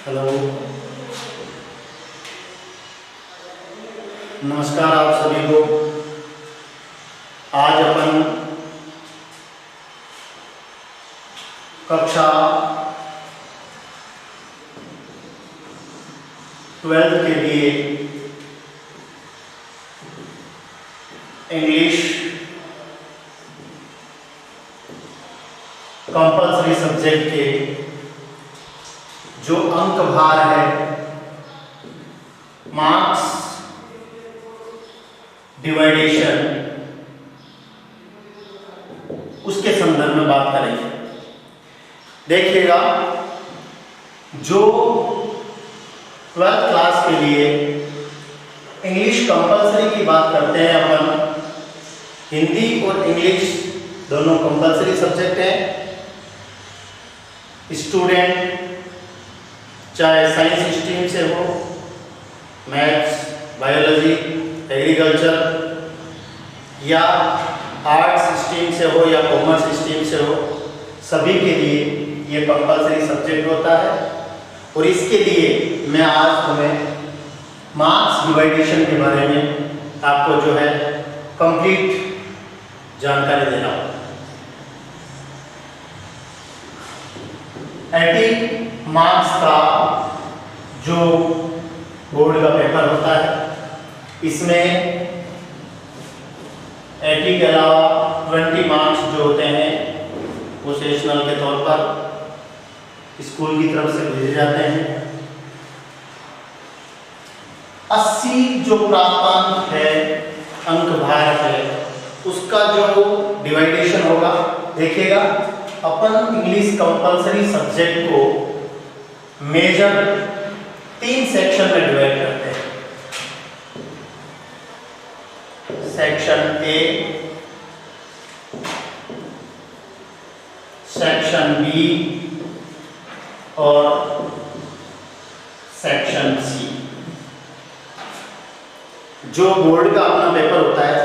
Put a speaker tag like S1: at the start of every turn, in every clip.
S1: Hello, नमस्कार आप सभी को। आज अपन कक्षा 12 के लिए इंग्लिश कंपल्सरी सब्जेक्ट के जो अंक भार है, मार्क्स डिवाइडेशन, उसके संदर्भ में बात करेंगे। देखिएगा, जो 12th क्लास के लिए इंग्लिश कंपल्सरी की बात करते हैं अपन, हिंदी और इंग्लिश दोनों कंपल्सरी सब्जेक्ट हैं। स्टूडेंट चाहे साइंस स्ट्रीम से हो, मैथ्स, बायोलॉजी, एग्रीकल्चर या आर्ट्स स्ट्रीम से हो या कॉमर्स स्ट्रीम से हो, सभी के लिए ये कंपल्सरी सब्जेक्ट होता है। और इसके लिए मैं आज तुम्हें मार्क्स डिवाइडेशन के बारे में आपको जो है कंप्लीट जानकारी देना होगा। 80 मार्क्स का जो बोर्ड का पेपर होता है, इसमें 80 के अलावा 20 मार्क्स जो होते हैं वो सेशनल के तौर पर स्कूल की तरफ से भेजे जाते हैं। 80 जो प्राप्तांक है, अंक भार है, उसका जो डिवाइडेशन होगा, देखिएगा अपन इंग्लिश कंपल्सरी सब्जेक्ट को मेजर 3 सेक्शन में डिवाइड करते हैं। सेक्शन ए, सेक्शन बी और सेक्शन सी। जो बोर्ड का अपना पेपर होता है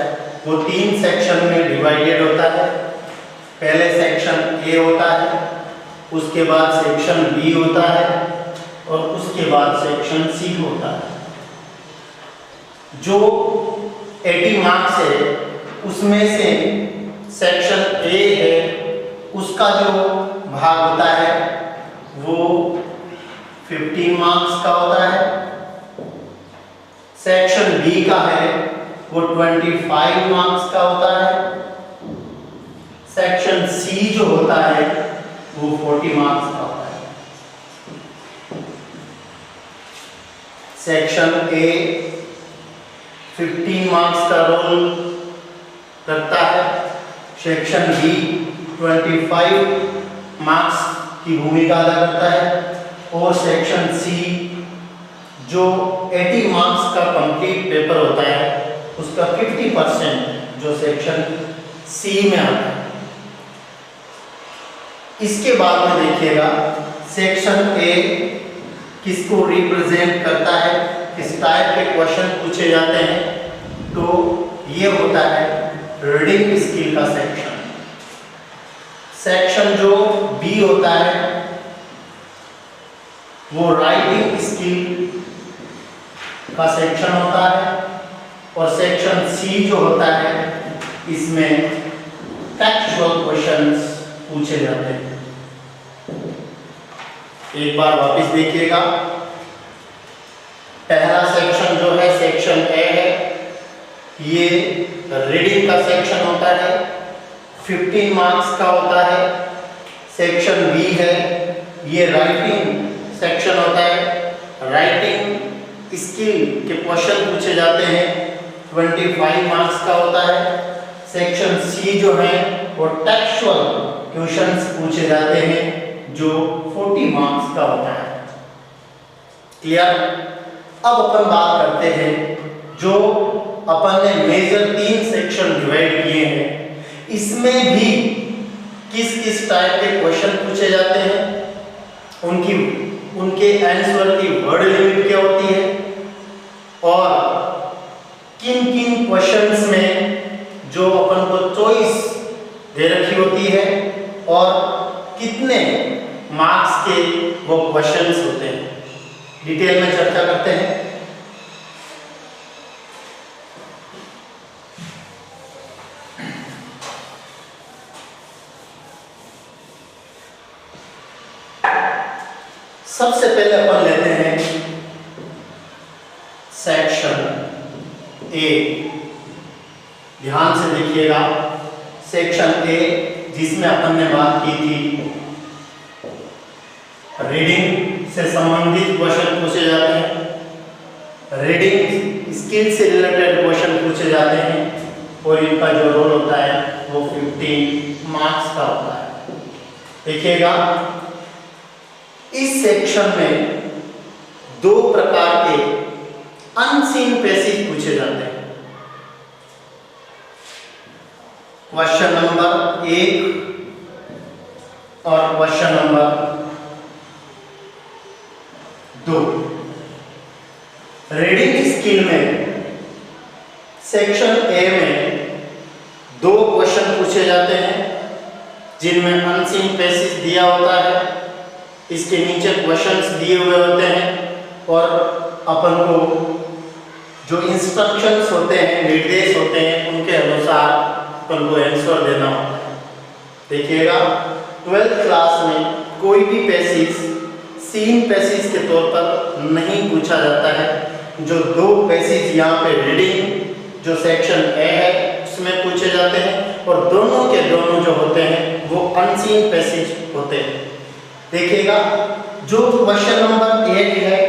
S1: वो 3 सेक्शन में डिवाइडेड होता है। पहले सेक्शन ए होता है, उसके बाद सेक्शन बी होता है और उसके बाद सेक्शन सी होता है। जो 80 मार्क्स है उसमें से सेक्शन ए है, उसका जो भाग होता है वो 15 मार्क्स का होता है। सेक्शन बी का है वो 25 मार्क्स का होता है। सेक्शन सी जो होता है वो 40 मार्क्स का होता है। सेक्शन ए 15 मार्क्स का रोल रखता है। सेक्शन बी 25 मार्क्स की भूमिका अदा करता है। और सेक्शन सी जो 80 मार्क्स का कंप्लीट पेपर होता है, उसका 50% जो सेक्शन सी में आता है। इसके बाद में देखिएगा, सेक्शन ए किसको रिप्रेजेंट करता है, किस टाइप के क्वेश्चन पूछे जाते हैं, तो ये होता है रीडिंग स्किल का सेक्शन। सेक्शन जो बी होता है वो राइटिंग स्किल का सेक्शन होता है। और सेक्शन सी जो होता है, इसमें फैक्चुअल क्वेश्चंस पूछे जाते हैं। एक बार वापस देखिएगा, पहला सेक्शन जो है सेक्शन ए है, ये रीडिंग का सेक्शन होता है, 15 मार्क्स का होता है। सेक्शन बी है, ये राइटिंग सेक्शन होता है, राइटिंग स्किल के क्वेश्चन पूछे जाते हैं, 25 मार्क्स का होता है। सेक्शन सी जो है वो टेक्सचुअल क्वेश्चंस पूछे जाते हैं, जो 40 मार्क्स का होता है। क्लियर? अब अपन बात करते हैं जो अपन ने मेजर 3 सेक्शन डिवाइड किए हैं, इसमें भी किस किस टाइप के क्वेश्चन पूछे जाते हैं, उनके आंसर की वर्ड लिमिट क्या होती है, और किन किन क्वेश्चंस में जो अपन को चॉइस दे रखी होती है और कितने मार्क्स के वो क्वेश्चंस होते हैं। डिटेल में चर्चा करते हैं। सबसे पहले अपन लेते हैं सेक्शन ए। ध्यान से देखिएगा, सेक्शन ए जिसमें अपन ने बात की थी रीडिंग से संबंधित क्वेश्चन पूछे जाते हैं, रीडिंग स्किल से रिलेटेड क्वेश्चन पूछे जाते हैं और इनका जो रोल होता है वो 15 मार्क्स का होता है। देखिएगा, इस सेक्शन में दो प्रकार के अनसीन पैसेज पूछे जाते हैं। क्वेश्चन नंबर 1 और क्वेश्चन नंबर 2। रीडिंग स्किल में सेक्शन ए में दो क्वेश्चन पूछे जाते हैं जिनमें अनसीन पैसेज दिया होता है, इसके नीचे क्वेश्चंस दिए हुए होते हैं और अपन को जो इंस्ट्रक्शंस होते हैं, निर्देश होते हैं, उनके अनुसार अपन को आंसर देना होता है। देखिएगा, 12th क्लास में कोई भी पैसेज सीन पैसेज के तौर पर नहीं पूछा जाता है। जो दो पैसेज यहाँ पे रीडिंग जो सेक्शन ए है उसमें पूछे जाते हैं और दोनों के दोनों जो होते हैं वो अनसीन पैसेज होते हैं। देखिएगा, जो क्वेश्चन नंबर 1 है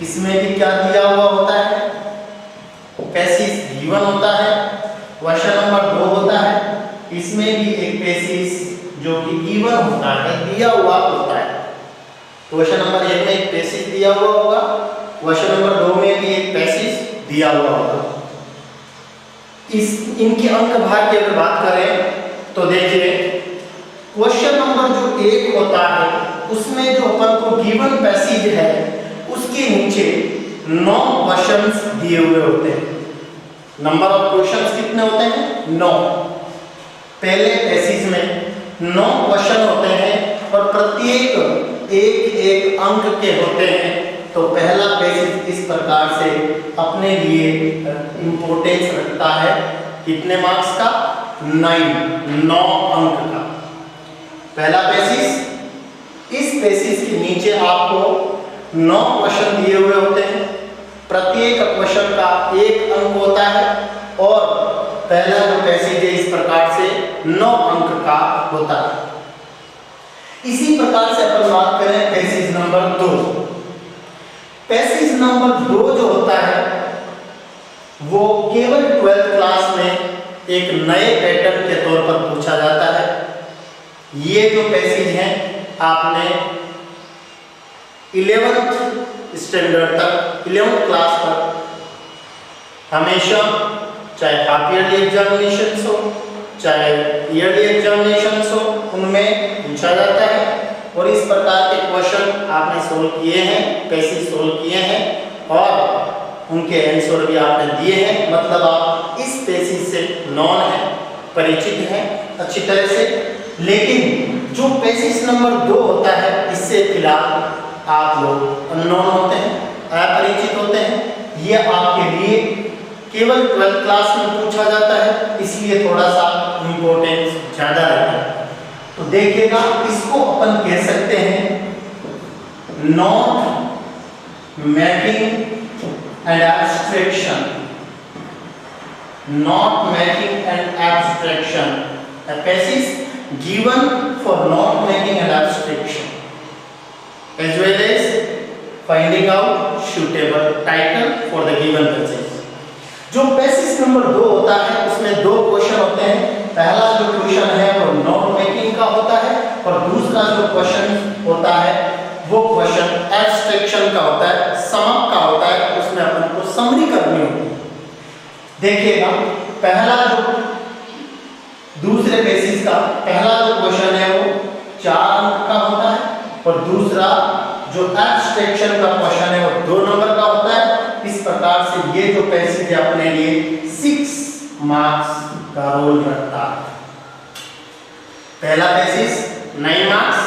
S1: इसमें भी क्या दिया हुआ होता है, पैसेज गिवन होता है। क्वेश्चन नंबर 2 होता है, इसमें भी एक पैसेज जो कि गिवन होता है, दिया हुआ होता है। क्वेश्चन नंबर 1 में एक पैसेज दिया हुआ होगा, क्वेश्चन नंबर 2 में भी एक पैसेज दिया हुआ होगा। इनकी अंक भाग की अगर बात करें तो देखिए, क्वेश्चन नंबर जो 1 होता है उसमें जो अपन को गिवन पैसेज है उसके नीचे 9 क्वेश्चंस दिए हुए होते हैं। नंबर ऑफ क्वेश्चंस कितने होते हैं? 9। पहले पैसेज में 9 क्वेश्चन होते हैं और प्रत्येक एक अंक के होते हैं। तो पहला पैसेज इस प्रकार से अपने लिए इंपॉर्टेंस रखता है, कितने मार्क्स का? 9 अंक का पहला पैसेज। इस पैसेज के नीचे आपको 9 क्वेश्चन दिए हुए होते हैं, प्रत्येक क्वेश्चन का 1 अंक होता है और पहला जो पैसेज है इस प्रकार से 9 अंक का होता है। इसी प्रकार से अपन बात करें पैसेज नंबर 2। पैसेज नंबर 2 जो होता है वो केवल 12th क्लास में एक नए पैटर्न के तौर पर पूछा जाता है। ये जो पैसेज हैं आपने 11th स्टैंडर्ड तक, 11th क्लास तक हमेशा, चाहे हाफ ईयरली एग्जामिनेशन हो चाहे ईयरली एग्जामिनेशन हो, उनमें पूछा जाता है और इस प्रकार के क्वेश्चन आपने सोल्व किए हैं, पैसेज सोल्व किए हैं और उनके आंसर भी आपने दिए हैं। मतलब आप इस पैसेज से नॉन है, परिचित हैं अच्छी तरह से। लेकिन जो पैसेज नंबर 2 होता है इससे फिलहाल आप लोग अननोन होते हैं, अपरिचित होते हैं। ये आपके लिए केवल 12th क्लास में पूछा जाता है, इसलिए थोड़ा सा इम्पोर्टेंस ज़्यादा रहता है। तो देखिएगा, इसको अपन कह सकते हैं not making and abstraction. Not making and abstraction, a passage given for not making an abstraction as well as finding out suitable title for the given passage। जो पैसेज नंबर 2 होता है उसमें 2 क्वेश्चन होते हैं। पहला जो क्वेश्चन है वो नॉट मेकिंग का होता है और दूसरा जो क्वेश्चन होता है वो क्वेश्चन एब्स्ट्रैक्शन का होता है, समअप का होता है। उसमें अपन को समरी करनी होती है। देखिएगा, पहला जो दूसरे पैसेज का पहला जो क्वेश्चन है वो 4 अंक का होता है और दूसरा जो एब्स्ट्रैक्शन का क्वेश्चन है वो 2 नंबर का होता है। इस प्रकार से ये जो पैसेज है अपने लिए 6 मार्क्स का रोल रखता है। पहला पैसेज 9 मार्क्स,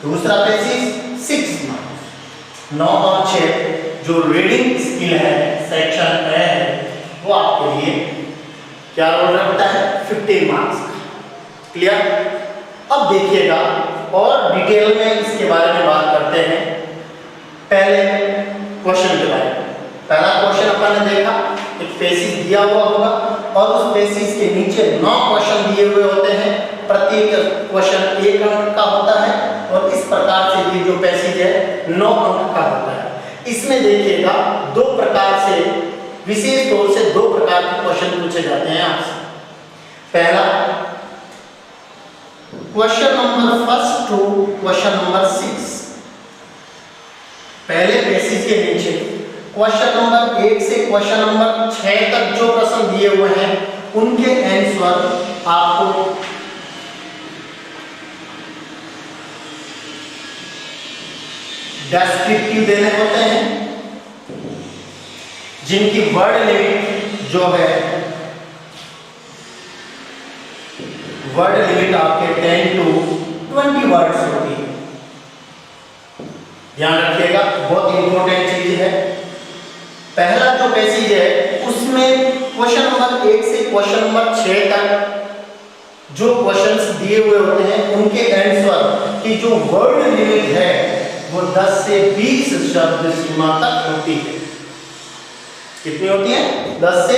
S1: दूसरा पैसेज 6 मार्क्स। 9 और 6 जो रीडिंग स्किल है सेक्शन ए है वो आपके लिए क्या रोल रखता है 15 मार्क्स का। क्लियर। अब देखिएगा और डिटेल में इसके बारे में बात करते हैं। पहले क्वेश्चन के बारे में। पहला क्वेश्चन अपन ने देखा एक पेसिस दिया हुआ होगा और उस पेसिस के नीचे 9 क्वेश्चन दिए हुए होते हैं, प्रत्येक क्वेश्चन 1 अंक का होता है और इस प्रकार से ये जो पेसिस है 9 अंक का होता है। इसमें देखिएगा दो प्रकार से, विशेष तौर से 2 प्रकार के क्वेश्चन पूछे जाते हैं आपसे। पहला question number 1 to question number 6। पहले पेसिस के नीचे क्वेश्चन नंबर 1 से क्वेश्चन नंबर 6 तक जो प्रश्न दिए हुए हैं उनके आंसर आपको डेस्क्रिप्टिव देने होते हैं, जिनकी वर्ड लिमिट जो है वर्ड लिमिट आपके 10 टू 20 वर्ड्स होती है। ध्यान रखिएगा, बहुत इंपॉर्टेंट चीज है। पहला जो पैसेज है उसमें क्वेश्चन नंबर 1 से क्वेश्चन नंबर 6 तक जो क्वेश्चंस दिए हुए होते हैं उनके आंसर की जो वर्ड लिमिट है वो 10 से 20 शब्द सीमा तक होती है। कितनी होती है? 10 से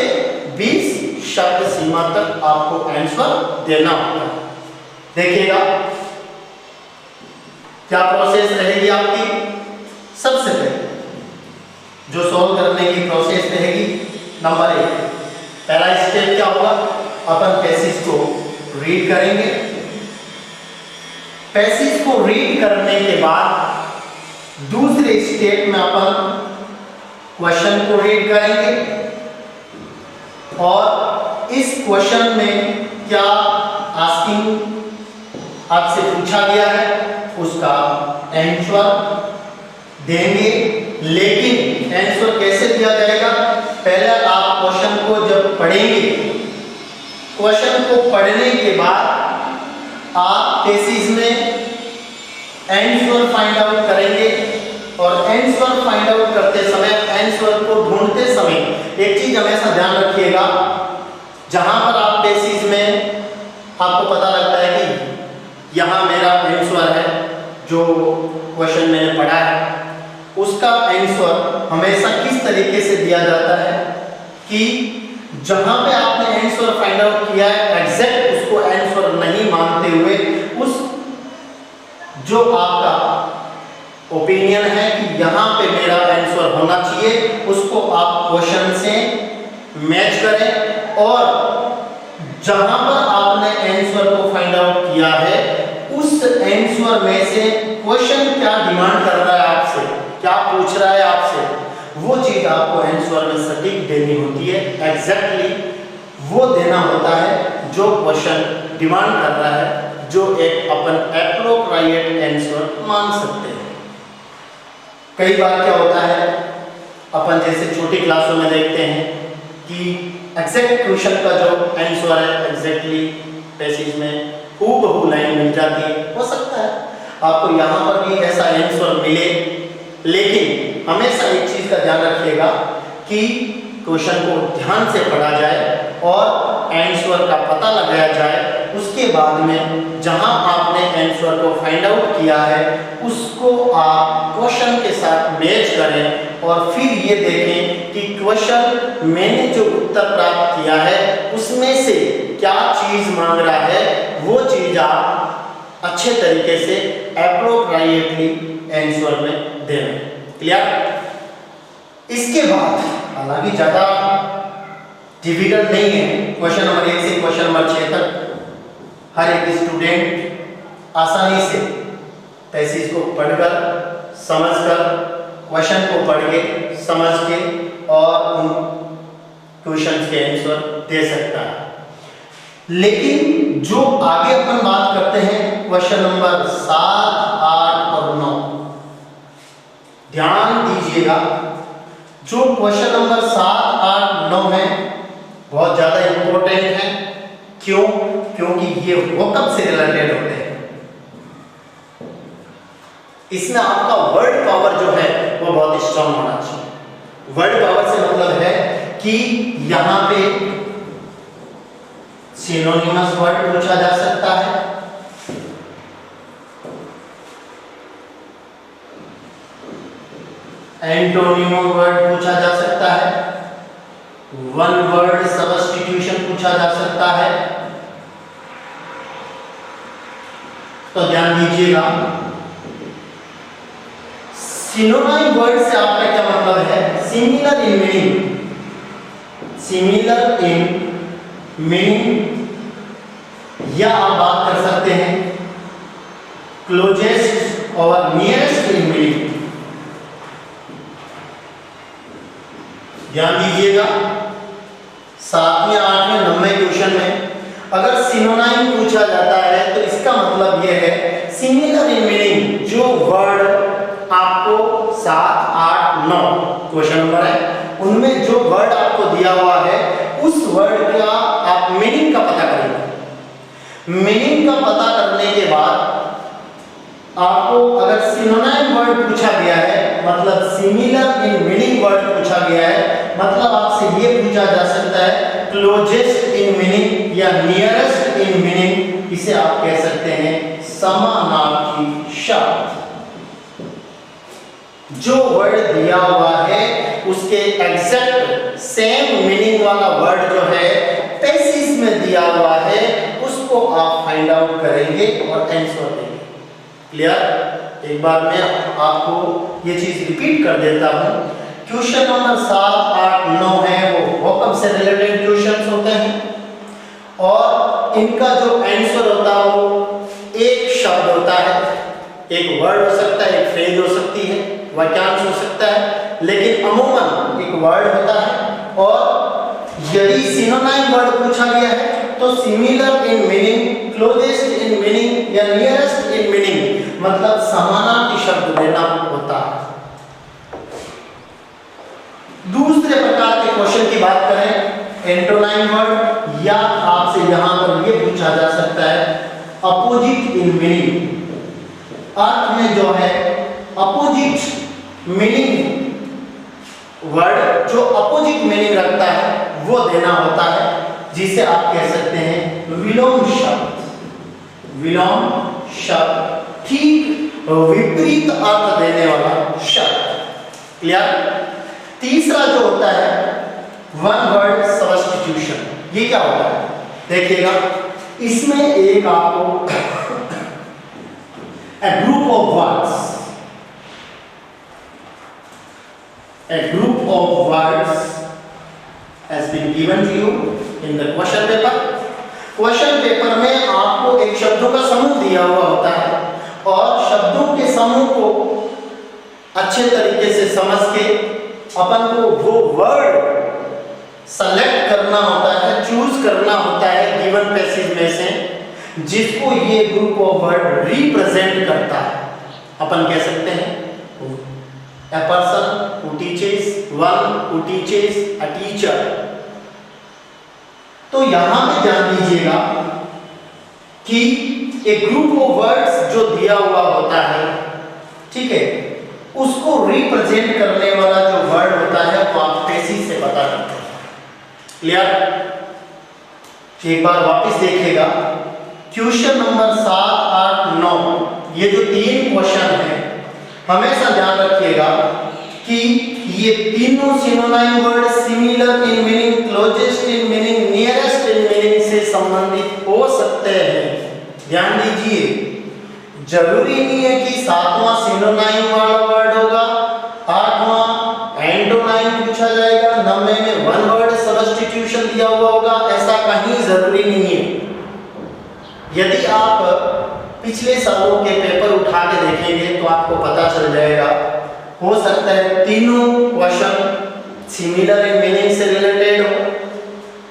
S1: 20 शब्द सीमा तक आपको आंसर देना होगा। देखिएगा क्या प्रोसेस रहेगी आपकी। सबसे पहले जो सॉल्व करने की प्रोसेस रहेगी, नंबर 1 पहला स्टेप क्या होगा, अपन पैसेज को रीड करेंगे। पैसेज को रीड करने के बाद दूसरे स्टेप में अपन क्वेश्चन को रीड करेंगे और इस क्वेश्चन में क्या आस्किंग आपसे पूछा गया है उसका आंसर देंगे। लेकिन आंसर कैसे दिया जाएगा, पहले आप क्वेश्चन को जब पढ़ेंगे, क्वेश्चन को पढ़ने के बाद आप पैसेज में आंसर फाइंड आउट करेंगे और आंसर फाइंड आउट करते समय, आंसर को ढूंढते समय एक चीज हमेशा ध्यान रखिएगा, जहां पर आप पैसेज में आपको पता लगता है कि यहां मेरा आंसर है, जो क्वेश्चन मैंने पढ़ा है उसका आंसर हमेशा किस तरीके से दिया जाता है कि जहां पे आपने आंसर फाइंड आउट किया है एग्जैक्ट उसको आंसर नहीं मानते हुए उस जो आपका ओपिनियन है कि यहाँ पे मेरा आंसर होना चाहिए उसको आप क्वेश्चन से मैच करें और जहां पर आपने आंसर को फाइंड आउट किया है उस आंसर में से क्वेश्चन क्या डिमांड कर रहा है आपसे, क्या पूछ रहा है आपसे, वो चीज आपको आंसर में सटीक देनी होती है। एग्जैक्टली वो देना होता है जो क्वेश्चन डिमांड कर रहा है, जो एक अपन एप्रोप्रिएट आंसर मान सकते हैं। कई बार क्या होता है, अपन जैसे छोटी क्लासों में देखते हैं कि एग्जैक्ट क्वेश्चन का जो आंसर है एग्जैक्टली पैसेज में हूबहू लाइन मिल जाती है। हो सकता है आपको यहाँ पर भी ऐसा आंसर मिले, लेकिन हमेशा एक चीज का ध्यान रखिएगा कि क्वेश्चन को ध्यान से पढ़ा जाए और आंसर का पता लगाया जाए। उसके बाद में जहां आपने आंसर को फाइंड आउट किया है उसको आप क्वेश्चन के साथ मैच करें और फिर ये देखें कि क्वेश्चन मैंने जो उत्तर प्राप्त किया है उसमें से क्या चीज मांग रहा है, वो चीज आप अच्छे तरीके से एप्रोप्रिएटली आंसर में दें। क्लियर। इसके बाद हालांकि ज्यादा डिफिकल्ट नहीं है, क्वेश्चन नंबर 1 से क्वेश्चन नंबर 6 तक हर एक स्टूडेंट आसानी से पैसेज को पढ़कर समझकर क्वेश्चन को पढ़ के समझ के और उन क्वेश्चन के आंसर दे सकता है। लेकिन जो आगे अपन बात करते हैं क्वेश्चन नंबर 7, 8 और 9, ध्यान दीजिएगा। जो क्वेश्चन नंबर 7, 8, 9 है बहुत ज्यादा इंपॉर्टेंट है। क्यों? क्योंकि ये वोकैब से रिलेटेड होते हैं। इसमें आपका वर्ड पावर जो है वो वो बहुत स्ट्रांग होना चाहिए। वर्ड पावर से मतलब है कि यहाँ पे सिनोनिमस वर्ड पूछा जा सकता है, एंटोनिमो वर्ड पूछा जा सकता है, वन वर्ड सब्स्टिट्यूशन पूछा जा सकता है। तो ध्यान दीजिएगा, सिनोनाइम वर्ड से आपका क्या मतलब है? Similar in meaning, similar in meaning, या आप बात कर सकते हैं क्लोजेस्ट और नियरेस्ट इन मीनिंग। ध्यान दीजिएगा, 7वें 8वें 9वें क्वेश्चन में अगर सिनोनाइम पूछा जाता है तो इसका मतलब यह है सिमिलर इन मीनिंग, जो वर्ड आपको 7, 8, 9 क्वेश्चन नंबर है उनमें जो वर्ड आपको दिया हुआ है उस वर्ड का आप मीनिंग का पता करेंगे। मीनिंग का पता करने के बाद आपको अगर सिनोनाइम वर्ड पूछा गया है, मतलब सिमिलर इन मीनिंग वर्ड पूछा गया है, मतलब आपसे ये पूछा जा सकता है क्लोजेस्ट इन मीनिंग या नियरेस्ट इन मीनिंग, इसे आप कह सकते हैं समानार्थी शब्द। जो वर्ड दिया हुआ है उसके एग्जैक्ट सेम मीनिंग वाला वर्ड जो है पैसिज में दिया हुआ है उसको आप फाइंड आउट करेंगे और आंसर देंगे। क्लियर? एक बार मैं आपको ये चीज रिपीट कर देता हूं। क्वेश्चन नंबर 7, 8, 9 है वो वोकैब से रिलेटेड क्वेश्चंस होते हैं और इनका जो आंसर होता है वो एक शब्द होता है, एक वर्ड हो सकता है, एक फ्रेज हो सकती है, वाक्यांश हो सकता है, लेकिन अमूमन एक वर्ड होता है। और यदि सिनोनाइम वर्ड पूछा गया है तो similar in meaning, closest in meaning या नियरेस्ट इन मीनिंग, मतलब समानार्थी शब्द देना होता है। दूसरे प्रकार के क्वेश्चन की बात करें, एंटोनाइम वर्ड, या आपसे यहां पर यह पूछा जा सकता है अपोजिट इन मीनिंग, अर्थ में जो है अपोजिट मीनिंग वर्ड जो अपोजिट मीनिंग रखता है वो देना होता है, जिसे आप कह सकते हैं विलोम शब्द। विलोम शब्द, ठीक विपरीत अर्थ देने वाला शब्द। क्लियर? तीसरा जो होता है वन वर्ड सब्स्टिट्यूशन, ये क्या होता है? देखिएगा, इसमें एक आपको a group of words, a group of words has been given to you in the question paper. Question paper में आपको एक शब्दों का समूह दिया हुआ होता है और शब्दों के समूह को अच्छे तरीके से समझ के अपन को वो वर्ड सेलेक्ट करना होता है, चूज करना होता है गिवन पैसेज में से, जिसको ये ग्रुप ऑफ वर्ड रिप्रेजेंट करता है। अपन कह सकते हैं a person who teaches, one who teaches, a teacher। तो यहां पे ध्यान दीजिएगा कि एक ग्रुप ऑफ वर्ड्स जो दिया हुआ होता है, ठीक है, उसको रिप्रेजेंट करने वाला जो वर्ड होता है वो आप पैसेज से पता करते हैं। क्लियर? एक बार वापस देखिएगा, क्वेश्चन नंबर 7, 8, 9 ये जो 3 क्वेश्चन है, हमेशा ध्यान रखिएगा कि ये तीनों synonym word similar in meaning, closest in meaning, nearest in meaning से संबंधित हो सकते हैं। ध्यान दीजिए, जरूरी नहीं है कि 7वां सिनोनाइम वाला वर्ड होगा, 8वां एंटोनाइम पूछा जाएगा, 9वें में वन वर्ड सब्स्टिट्यूशन दिया हुआ होगा, ऐसा कहीं जरूरी नहीं है। यदि आप पिछले सालों के पेपर उठा के देखेंगे तो आपको पता चल जाएगा, हो सकता है तीनों क्वेश्चन सिमिलर इन मीनिंग से रिलेटेड हो,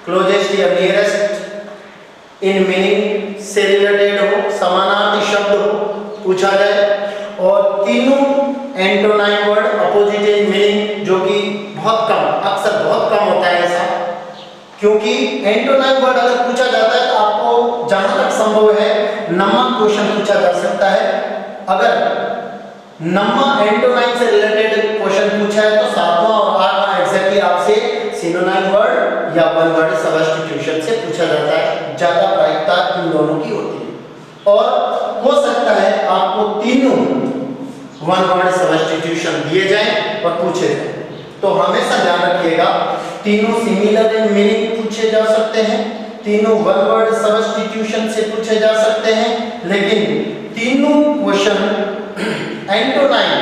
S1: क्लोजेस्ट या नियरेस्ट इन मीनिंग से रिलेटेड हो, समानार्थी शब्द हो पूछा जाए, और तीनों antonym word opposite in meaning, जो कि बहुत कम, अक्सर बहुत कम होता है ऐसा, क्योंकि एंटोनाइम वर्ड अगर पूछा जाता है तो आपको जहां तक संभव है नंबर क्वेश्चन पूछा जा सकता है। अगर नंबर एंटोनाइन से रिलेटेड क्वेश्चन पूछा है तो 7वां और 8वां एग्जैक्टली आपसे सिनोनाइम वर्ड या वन वर्ड सब्स्टिट्यूशन से पूछा जाता है। ज्यादा प्रायिकता इन दोनों की होती है और हो सकता है आपको तीनों वन वर्ड सब्स्टिट्यूशन दिए जाएं और पूछे जाएं। तो हमेशा ध्यान रखिएगा तीनों सिमिलर इन मीनिंग पूछे जा सकते हैं, तीनों वन वर्ड सब्स्टिट्यूशन से पूछे जा सकते हैं, लेकिन तीनों question Antonine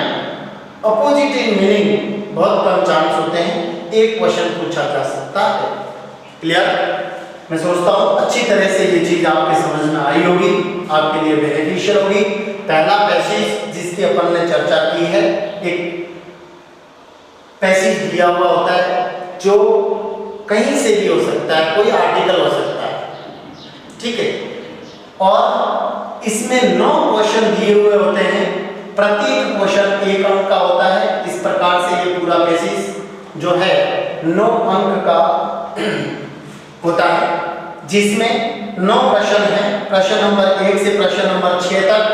S1: opposite in meaning बहुत कम चांस होते हैं, एक क्वेश्चन पूछा जा सकता है। क्लियर? मैं सोचता हूं अच्छी तरह से ये चीज आपके समझ में आई होगी, आपके लिए बेनिफिशियल होगी। पहला पैसेज जिसकी अपन ने चर्चा की है, एक पैसेज दिया हुआ होता है जो कहीं से भी हो सकता है, कोई आर्टिकल हो सकता है, ठीक है, और इसमें 9 क्वेश्चन दिए हुए होते हैं, प्रत्येक क्वेश्चन 1 अंक का होता है। इस प्रकार से ये पूरा पैसेज जो है 9 अंक का होता है, जिसमें 9 प्रश्न हैं। प्रश्न नंबर 1 से प्रश्न नंबर 6 तक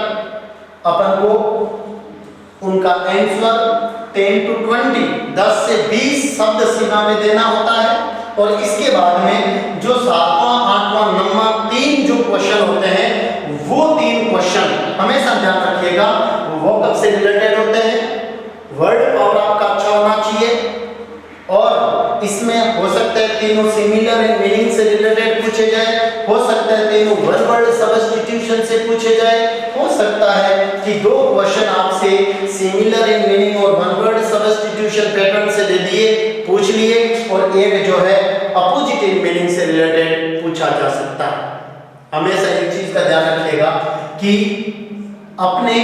S1: अपन को उनका आंसर 10 to 20 10 से 20 शब्द सीमा में देना होता है और इसके बाद में जो 7वां 8वां नंबर 3 जो क्वेश्चन होते हैं वो 3 क्वेश्चन हमेशा ध्यान रखिएगा वो कब से रिलेटेड होते हैं, वर्ड पावर आपका अच्छा होना चाहिए और इसमें हो सकता है तीनों सिमिलर इन मीनिंग से रिलेटेड पूछे जाए, हो सकता है तीनों वन वर्ड सब्स्टिट्यूशन से पूछे जाए, हो सकता है कि 2 क्वेश्चन आपसे सिमिलर इन मीनिंग और वन वर्ड सब्स्टिट्यूशन पैटर्न से दे दिए, पूछ लिए, और एक जो है अपोजिट इन मीनिंग से रिलेटेड पूछा जा सकता है। हमेशा एक चीज का ध्यान रखिएगा कि अपने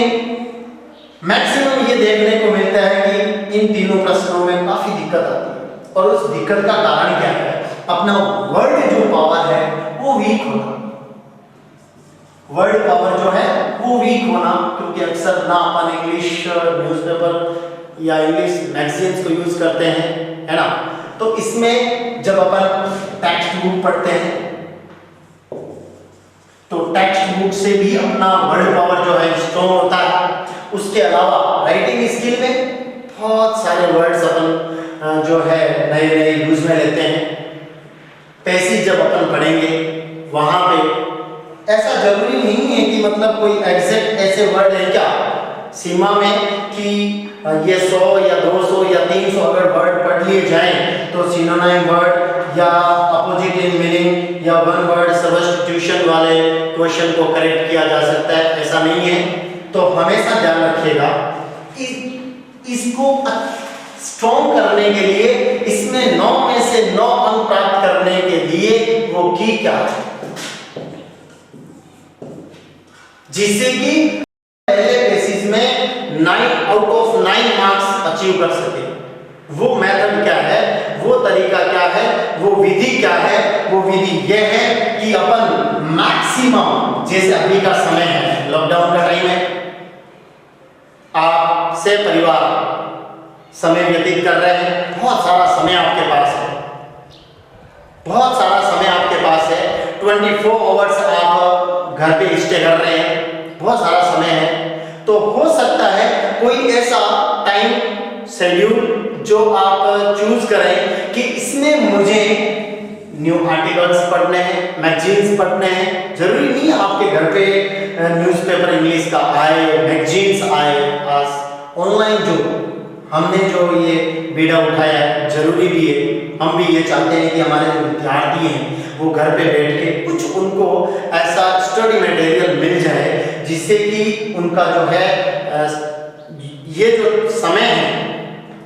S1: मैक्सिमम ये देखने को मिलता है कि इन तीनों प्रश्नों में काफी दिक्कत आती है और उस दिक्कत का कारण क्या है, अपना वर्ड जो पावर है वो वीक होना, वर्ड पावर जो है वो वीक होना, क्योंकि अक्सर ना अपन इंग्लिश न्यूज़पेपर या इंग्लिश मैगजीन्स को यूज करते हैं, है ना, तो इसमें जब अपन टेक्स्ट बुक पढ़ते हैं तो टेक्स्ट बुक से भी अपना वर्ड पावर जो है स्ट्रॉन्ग होता है। उसके अलावा राइटिंग स्किल में बहुत सारे वर्ड्स अपन जो है नए नए यूज में लेते हैं। पैसेज जब अपन पढ़ेंगे वहां पे ऐसा जरूरी नहीं है कि मतलब कोई एग्जैक्ट ऐसे वर्ड है क्या सीमा में कि ये 100 या 200 या 300 अगर वर्ड पढ़ लिए जाएं तो सिनोनिम वर्ड या अपोजिट इन मीनिंग या वन वर्ड सब्स्टिट्यूशन वाले क्वेश्चन को करेक्ट किया जा सकता है, ऐसा नहीं है। तो हमेशा ध्यान रखिएगा इसको स्ट्रॉन्ग करने के लिए, इसमें 9 में से 9 अंक प्राप्त करने के लिए वो की क्या है, जिससे कि पहले बेसिस में 9 आउट ऑफ 9 मार्क्स अचीव कर सके। वो मेथड क्या है, वो तरीका क्या है, वो विधि क्या है, वो विधि ये है कि अपन मैक्सिमम, जैसे अभी का समय है, लॉकडाउन का टाइम है, आप से परिवार समय व्यतीत कर रहे हैं, बहुत सारा समय आपके पास है, बहुत सारा समय आपके पास है, 24 आवर्स आप घर पे स्टे कर रहे हैं, बहुत सारा समय है। तो हो सकता है कोई ऐसा टाइम शेड्यूल जो आप चूज करें कि इसमें मुझे न्यू आर्टिकल्स पढ़ने हैं, मैगजीन्स पढ़ने हैं। जरूरी नहीं है आपके घर पे न्यूज़पेपर इंग्लिश का आए, मैगजीन्स आए, आज ऑनलाइन जो हमने जो ये बीड़ा उठाया है जरूरी भी है। हम भी ये चाहते हैं कि हमारे जो विद्यार्थी हैं वो घर पे बैठ के कुछ उनको ऐसा स्टडी मटेरियल मिल जाए जिससे कि उनका जो है ये जो समय है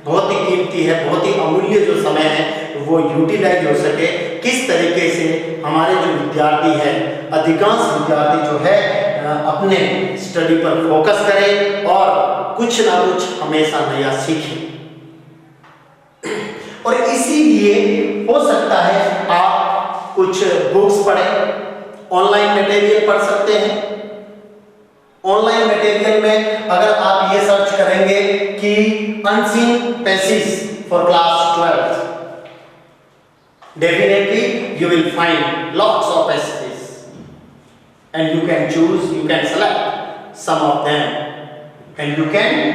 S1: बहुत ही कीमती है, बहुत ही अमूल्य जो समय है वो यूटिलाइज हो सके। किस तरीके से हमारे जो विद्यार्थी हैं, अधिकांश विद्यार्थी जो है अपने स्टडी पर फोकस करें और कुछ ना कुछ हमेशा नया सीखें। और इसीलिए हो सकता है आप कुछ बुक्स पढ़ें, ऑनलाइन मटेरियल पढ़ सकते हैं। ऑनलाइन मटेरियल में अगर आप ये सर्च करेंगे कि unseen passage for class 12, definitely you will find lots of passages and you can choose, you can select some of them and you can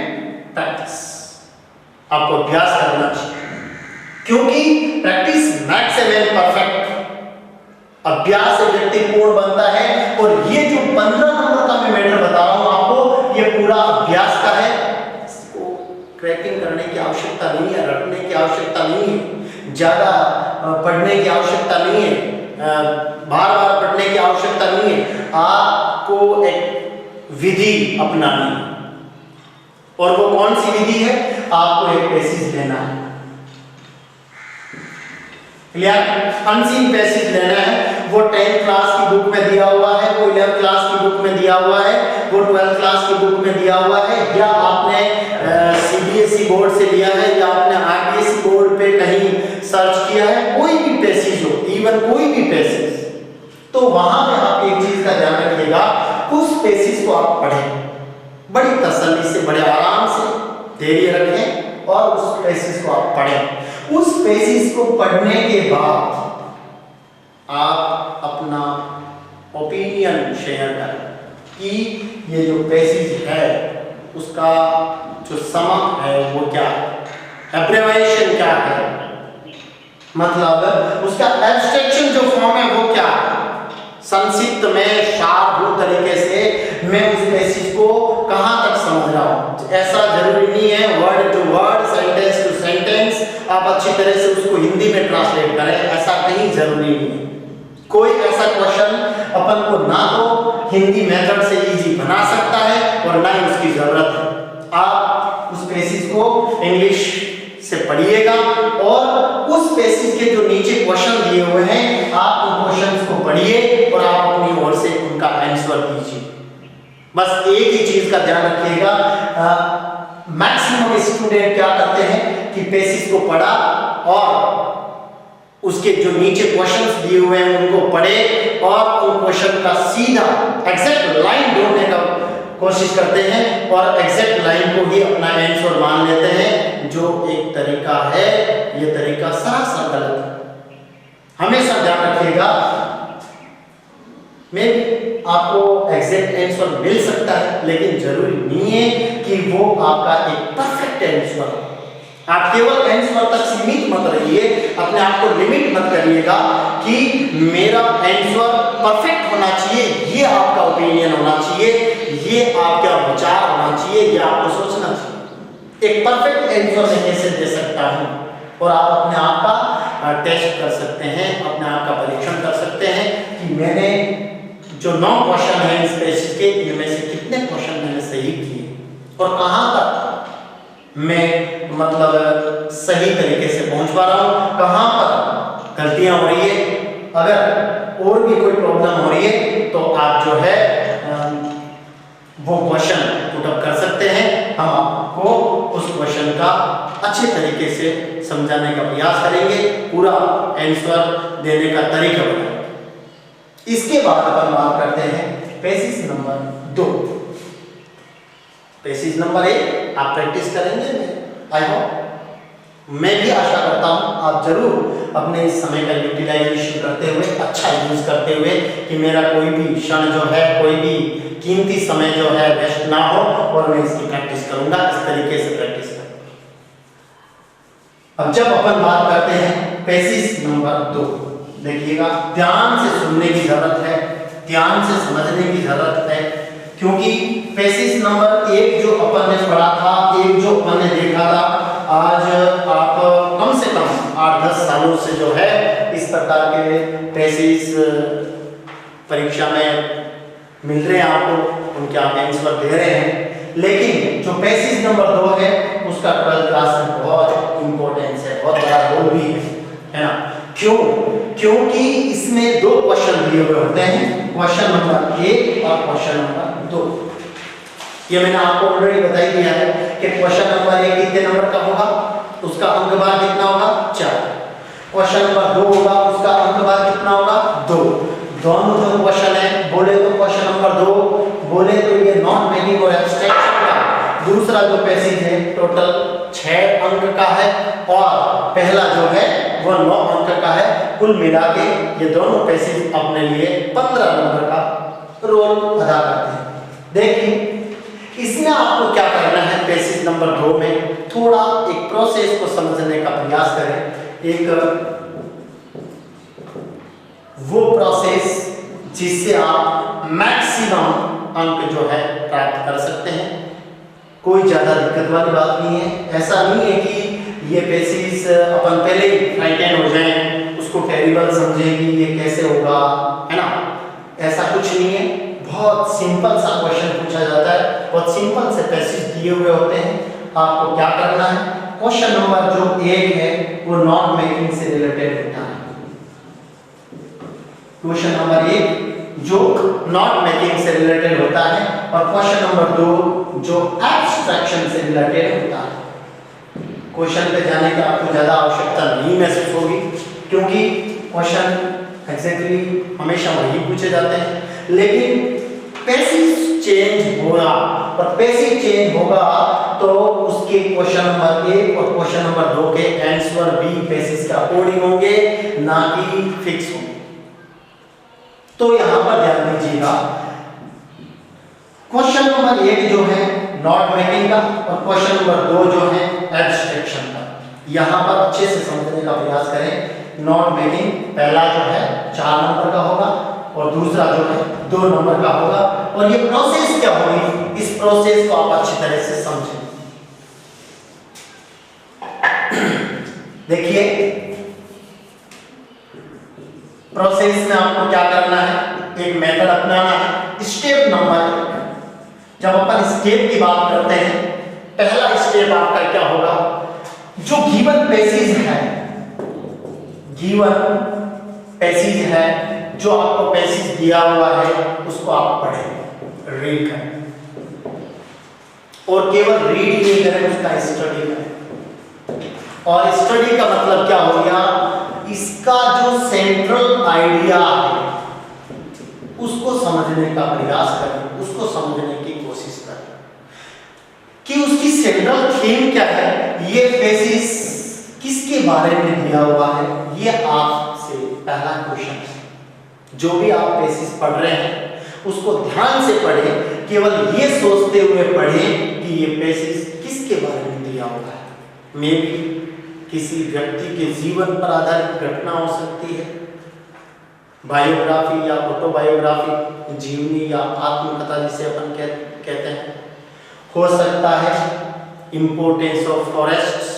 S1: practice. आपको अभ्यास करना चाहिए, क्योंकि practice max a man perfect. अभ्यास से व्यक्ति पूर्ण बनता है। और ये जो 15 नंबर का मैं मैटर बता रहा हूं आपको, ये पूरा अभ्यास का है। इसको क्रैकिंग करने की आवश्यकता नहीं है, रटने की आवश्यकता नहीं है, ज्यादा पढ़ने की आवश्यकता नहीं है, बार बार पढ़ने की आवश्यकता नहीं है। आपको एक विधि अपनानी है। और वो कौन सी विधि है? आपको एक पैसेज लेना है। अनसीन पैसेज लेना है। वो 10th क्लास की बुक में दिया हुआ है, वो 11th क्लास की बुक में दिया हुआ है, वो 12th क्लास की बुक में दिया हुआ है, या आपने सीबीएसई बोर्ड से लिया है, या आपने आईसीएसई बोर्ड पे कहीं सर्च किया है। कोई भी पैसेज हो, इवन कोई भी पैसेज, तो वहां पे आप एक चीज का ध्यान रखिएगा, उस पैसेज को आप पढ़ें बड़ी तसल्ली से, बड़े आराम से, धैर्य रखें और उस पैसेज को आप पढ़ें। उस पैसेज को पढ़ने के बाद आप अपना ओपिनियन शेयर करें कि ये जो पैसेज है उसका जो समक है वो क्या है, एब्रिविएशन क्या है, मतलब उसका एब्स्ट्रैक्शन जो फॉर्म है वो क्या है। संक्षिप्त में सारभूत तरीके से मैं उस पैसेज को कहां तक समझ रहा हूं। ऐसा जरूरी नहीं है word to word, sentence to sentence आप अच्छी तरह से उसको हिंदी में ट्रांसलेट करें, ऐसा कहीं जरूरी नहीं है। कोई ऐसा क्वेश्चन अपन को ना तो हिंदी मेथड से इजी बना सकता है और ना ही उसकी जरूरत है। आप उस पैसेज को इंग्लिश से पढ़िएगा और उस पैसेज के जो नीचे क्वेश्चन दिए हुए हैं आप उन क्वेश्चंस को पढ़िए और आप अपनी ओर से उनका आंसर दीजिए। बस एक ही चीज का ध्यान रखिएगा, मैक्सिमम स्टूडेंट क्या करते हैं कि पैसेज को पढ़ा और उसके जो नीचे क्वेश्चंस दिए हुए हैं उनको पढ़े और उन क्वेश्चन का सीधा एग्जैक्ट लाइन ढूंढने का कोशिश करते हैं और एग्जैक्ट लाइन को ही अपना आंसर मान लेते हैं, जो एक तरीका है। ये तरीका सरासर गलत है। हमेशा ध्यान रखिएगा, मैं आपको एग्जैक्ट आंसर मिल सकता है लेकिन जरूरी नहीं है कि वो आपका एक परफेक्ट आंसर हो। आप केवल आंसर तक सीमित मत रहिए, अपने आप को लिमिट मत करिएगा कि मेरा आंसर परफेक्ट होना चाहिए, ये आपका ओपिनियन होना चाहिए, ये आपका विचार होना चाहिए, ये आपको सोचना चाहिए। एक परफेक्ट आंसर मैं कैसे दे सकता हूँ और आप अपने आप का टेस्ट कर सकते हैं, अपने आप का परीक्षण कर सकते हैं कि मैंने जो 9 क्वेश्चन है इस पैसेज के, इनमें से कितने क्वेश्चन मैंने सही किए और कहां तक मैं मतलब सही तरीके से पहुंच पा रहा हूं, कहां पर गलतियां हो रही है। अगर और भी कोई प्रॉब्लम हो रही है तो आप जो है वो क्वेश्चन पुटअप कर सकते हैं। हम आपको उस क्वेश्चन का अच्छे तरीके से समझाने का प्रयास करेंगे, पूरा आंसर देने का तरीका बताएंगे। इसके बाद अपन बात करते हैं पैसेज नंबर 2। पैसेज नंबर 1 आप प्रैक्टिस करेंगे, आई होप, मैं भी आशा करता हूं आप जरूर अपने इस समय का यूटिलाइजेशन करते हुए, अच्छा यूज करते हुए कि मेरा कोई भी क्षण जो है, कोई भी कीमती समय जो है वेस्ट ना हो और मैं इसकी प्रैक्टिस करूंगा, इस तरीके से प्रैक्टिस करूंगा। अब जब अपन बात करते हैं पैसेज नंबर 2, देखिएगा ध्यान से सुनने की जरूरत है, ध्यान से समझने की जरूरत है, क्योंकि पैसेज नंबर 1 जो अपन ने पढ़ा था, एक जो अपन ने देखा था, आज आप कम से कम 8-10 सालों से जो है इस प्रकार के पैसेज परीक्षा में मिल रहे हैं आपको, उनके आप आंसर दे रहे हैं। लेकिन जो पैसेज नंबर 2 है उसका 12th क्लास में बहुत इंपॉर्टेंस है, बहुत बड़ा रोल भी है ना। क्यों? क्योंकि इसमें 2 क्वेश्चन दिए हुए होते हैं, क्वेश्चन नंबर 1 और क्वेश्चन नंबर 2। ये मैंने आपको ऑलरेडी बता ही दिया है कि क्वेश्चन नंबर 1 कितने नंबर का होगा, उसका अंक भार कितना होगा 4। क्वेश्चन नंबर 2 होगा, उसका अंक भार कितना होगा 2। दोनों जो क्वेश्चन है, बोले तो क्वेश्चन नंबर 2 बोले तो ये नॉन मेनिंग और एब्स्ट्रैक्शन का दूसरा जो पैसेज है टोटल 6 अंक का है और पहला जो है वो 9 अंक का है। कुल मिला के ये दोनों पैसेज अपने लिए 15 नंबर का रोल अदा करते हैं। देखिए इसमें आपको क्या प्रोसेस को समझने का प्रयास करें। एक वो प्रोसेस जिससे आप मैक्सिमम अंक जो है प्राप्त कर सकते हैं। कोई ज़्यादा दिक्कत वाली बात नहीं है। ऐसा नहीं है कि ये पेसिस अपन पहले ही फ्राइटेन हो जाएं, उसको टेरिबल समझें कि ये कैसे होगा, है ना। ऐसा कुछ नहीं है। बहुत सिंपल सा क्वेश्चन पूछा जाता है, बहुत सिंपल से पेसिस दिए हुए होते हैं। आपको क्या करना है, क्वेश्चन नंबर जो 1 है वो नॉट मेकिंग से रिलेटेड होता है। क्वेश्चन नंबर 1 जो नॉट मेकिंग से रिलेटेड होता है और क्वेश्चन नंबर 2 जो एब्स्ट्रैक्शन से रिलेटेड होता है। क्वेश्चन पे जाने की आपको ज्यादा आवश्यकता नहीं महसूस होगी, क्योंकि क्वेश्चन एग्जैक्टली हमेशा वही पूछे जाते हैं। लेकिन पेसिस चेंज होगा, और पेसिस चेंज होगा तो उसके क्वेश्चन नंबर 1 और क्वेश्चन नंबर 2 के आंसर भी पेसिस के अकॉर्डिंग होंगे, ना कि फिक्स होंगे। तो यहां पर ध्यान दीजिएगा, क्वेश्चन नंबर 1 जो है नॉट मेकिंग का और क्वेश्चन नंबर 2 जो है एब्स्ट्रैक्शन का। यहां पर अच्छे से समझने का प्रयास करें। नॉट मेकिंग पहला जो है 4 नंबर का होगा और दूसरा जो है 2 नंबर का होगा। और ये प्रोसेस क्या होगी, इस प्रोसेस को आप अच्छी तरह से समझें। देखिए प्रोसेस में आपको क्या करना है, एक मेथड अपनाना है। स्टेप नंबर 1, जब अपन स्टेप की बात करते हैं, पहला स्टेप आपका क्या होगा, जो गिवन पेसिस है, गिवन पेसिस है, जो आपको पेसिस दिया हुआ है उसको आप पढ़ें, रीड करें, और केवल रीड ही नहीं करें, उसका स्टडी करें। और स्टडी का मतलब क्या हो गया, इसका जो सेंट्रल आइडिया है उसको समझने का प्रयास करें, उसको समझने की कोशिश करें कि उसकी सेंट्रल थीम क्या है, ये पेसिस किसके बारे में दिया हुआ है। ये आपसे पहला क्वेश्चन है। जो भी आप पेसिस पढ़ रहे हैं उसको ध्यान से पढ़ें, केवल ये सोचते हुए पढ़ें कि ये पेसिस किसके बारे में दिया हुआ है। मे बी किसी व्यक्ति के जीवन पर आधारित घटना हो सकती है, बायोग्राफी या ऑटोबायोग्राफी, जीवनी या आत्मकथा जिसे अपन कहते हैं। हो सकता है इम्पोर्टेंस ऑफ फॉरेस्ट्स,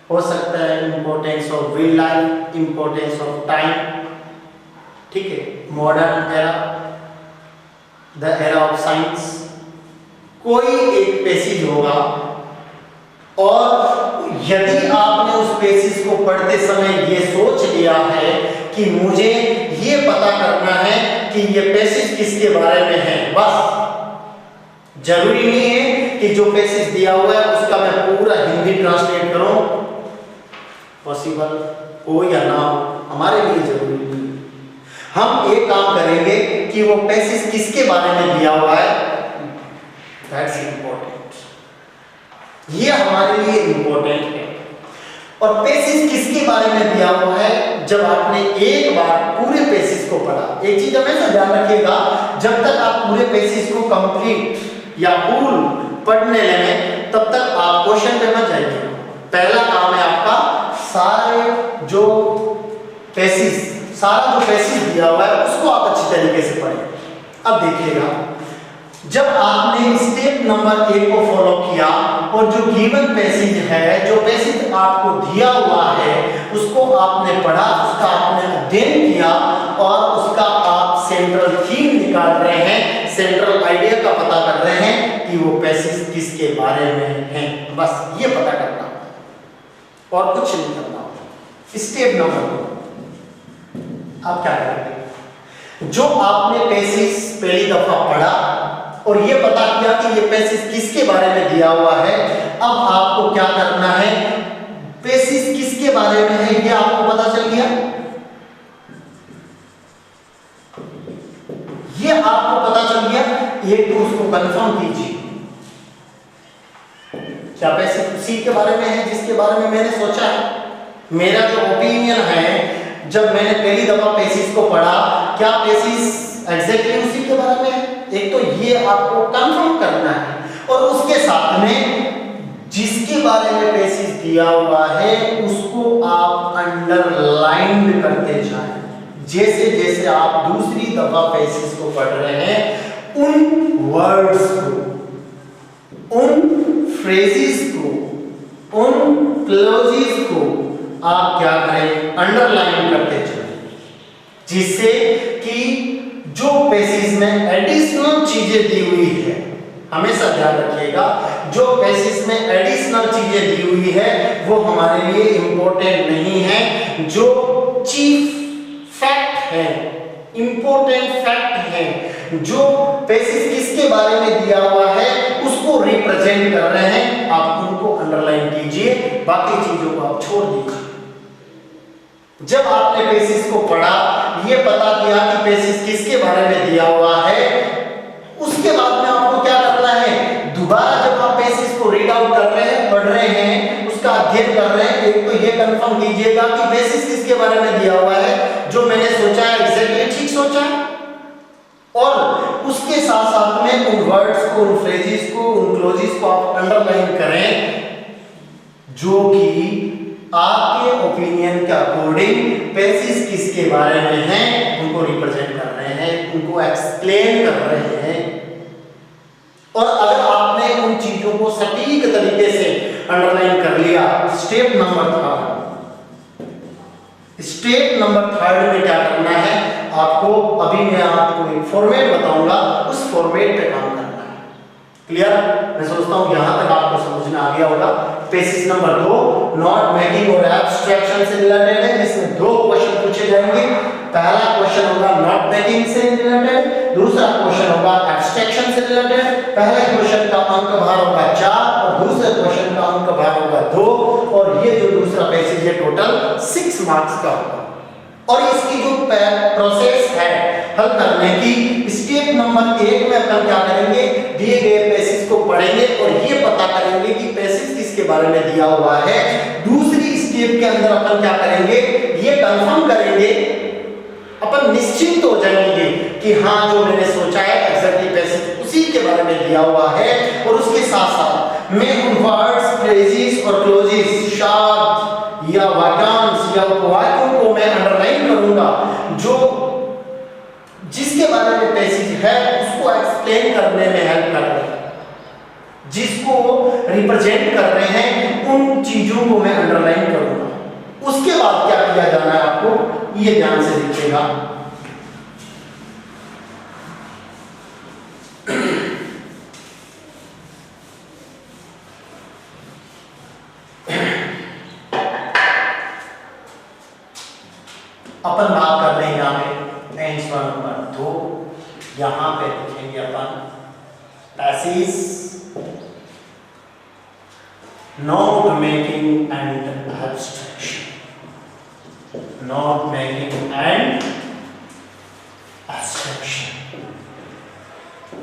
S1: हो सकता है importance of wild life, importance of time, ठीक है, modern era, the era of science. कोई एक पेसिज होगा, और यदि आपने उस पेसिस को पढ़ते समय ये सोच लिया है कि मुझे ये पता करना है कि ये पेसिस किसके बारे में है, बस जरूरी नहीं है कि जो पेसिस दिया हुआ है उसका मैं पूरा हिंदी ट्रांसलेट करूं, पॉसिबल हो या ना हो हमारे लिए जरूरी नहीं। हम एक काम करेंगे कि वो पेसिस किसके बारे में दिया हुआ है, दैट्स इंपॉर्टेंट, ये हमारे लिए इंपॉर्टेंट है। और पेसिस किसके बारे में दिया हुआ है, जब आपने एक बार पूरे पेसिस को पढ़ा। एक चीज हमेशा ध्यान रखिएगा, जब तक आप पूरे पेसिस को कंप्लीट या फुल पढ़ने लगे तब तक आप क्वेश्चन पे मत जाइए। पहला काम है आपका सारे जो पेसिस दिया हुआ है उसको आप अच्छी तरीके से पढ़ें। अब देखिएगा, जब आपने स्टेप नंबर 1 को फॉलो किया और जो गिवन पैसेज है, जो पैसेज आपको दिया हुआ है उसको आपने पढ़ा, उसका आपने अध्ययन किया और उसका आप सेंट्रल थीम निकाल रहे हैं, सेंट्रल आइडिया का पता कर रहे हैं कि वो पैसेज किसके बारे में है। बस ये पता करना और कुछ नहीं करना। स्टेप नंबर 2, आप क्या करेंगे, जो आपने पैसेज पहली दफा पढ़ा और ये पता किया कि ये पैसेज किसके बारे में दिया हुआ है, अब आपको क्या करना है, पैसेज किसके बारे में है ये आपको पता चल गया, ये आपको पता चल गया, एक तो उसको कंफर्म कीजिए, क्या पैसेज उसी के बारे में है जिसके बारे में मैंने सोचा है। मेरा जो ओपिनियन है, जब मैंने पहली दफा पैसेज को पढ़ा, क्या पैसेज एग्जैक्टली उसी के बारे में है, एक तो ये आपको कंफर्म करना है। और उसके साथ में जिसके बारे में पैसेज दिया हुआ है उसको आप अंडरलाइन करते जाएं। जैसे जैसे आप दूसरी दफा पैसेज को पढ़ रहे हैं उन वर्ड्स को, उन फ्रेजेस को, उन क्लोजेस को आप क्या करें, अंडरलाइन करते जाएं, जिससे कि जो पैसेज में एडिशनल चीजें दी हुई है, हमेशा ध्यान रखिएगा, जो पैसेज में एडिशनल चीजें दी हुई है वो हमारे लिए इंपॉर्टेंट नहीं है। जो चीफ फैक्ट है, इंपॉर्टेंट फैक्ट है, जो पैसेज किसके बारे में दिया हुआ है उसको रिप्रेजेंट कर रहे हैं, आप उनको अंडरलाइन कीजिए, बाकी चीजों को आप छोड़ दीजिए। जब आपने पैसेज को पढ़ा, ये पता किया कि पैसेज किसके बारे में दिया हुआ है, उसके बाद में आपको क्या करना है, दोबारा जब आप पैसेज को रीड आउट कर रहे हैं, पढ़ रहे हैं, उसका अध्ययन कर रहे हैं, एक तो ये कंफर्म कीजिएगा कि पैसेज किसके बारे में दिया हुआ है, जो मैंने सोचा है एग्जैक्टली ठीक सोचा है, और उसके साथ साथ में उन वर्ड्स को, उन फ्रेजेस को, उन क्लोजेस को आप अंडरलाइन करें जो कि आपके ओपिनियन के अकॉर्डिंग पैसेज किसके बारे में हैं उनको रिप्रेजेंट कर रहे हैं, उनको एक्सप्लेन कर रहे हैं। और अगर आपने उन चीजों को सटीक तरीके से अंडरलाइन कर लिया, स्टेप नंबर 3 में क्या करना है आपको, अभी मैं आपको एक फॉर्मेट बताऊंगा, उस फॉर्मेट पे काम करना है। क्लियर? मैं सोचता हूं यहां तक आपको समझ में आ गया होगा। पेसिस नंबर 2 नॉट मेकिंग और एब्स्ट्रैक्शन से रिलेटेड है, जिसमें 2 क्वेश्चन पूछे जाएंगे। पहला क्वेश्चन होगा नॉट मेकिंग से रिलेटेड, दूसरा क्वेश्चन होगा एब्स्ट्रैक्शन से रिलेटेड। पहले क्वेश्चन का अंक भार होगा 4 और दूसरे क्वेश्चन का अंक भार होगा 2, और ये जो दूसरा पैसेज है टोटल 6 मार्क्स का होगा। और इसकी जो प्रोसेस है हल करने की, स्टेप नंबर 1 में अपन क्या करेंगे, दिए गए पैसेज को पढ़ेंगे और ये पता करेंगे कि पैसेज किसके बारे में दिया हुआ है। दूसरी स्टेप के अंदर अपन क्या करेंगे, ये कंफर्म करेंगे, अपन निश्चिंत हो जाएंगे कि हाँ जो मैंने सोचा है एग्जैक्टली पैसेज उसी के बारे में दिया हुआ है। और उसके साथ साथ मैं उन वर्ड्स, फ्रेजेस और क्लोजेस, शब्द या वाक्यांश या वाक्यों को मैं अंडरलाइन करूंगा जो जिसके बारे में पैसेज है उसको एक्सप्लेन करने में हेल्प कर रहे हैं, जिसको रिप्रेजेंट कर रहे हैं, उन चीजों को मैं अंडरलाइन करूंगा। उसके बाद क्या किया जाना है आपको, ये ध्यान से देखिएगा। अपन बात कर रहे हैं यहाँ पे आंसर नंबर 2, यहाँ पे लिखेंगे अपन passage note making and abstraction, note making and abstraction,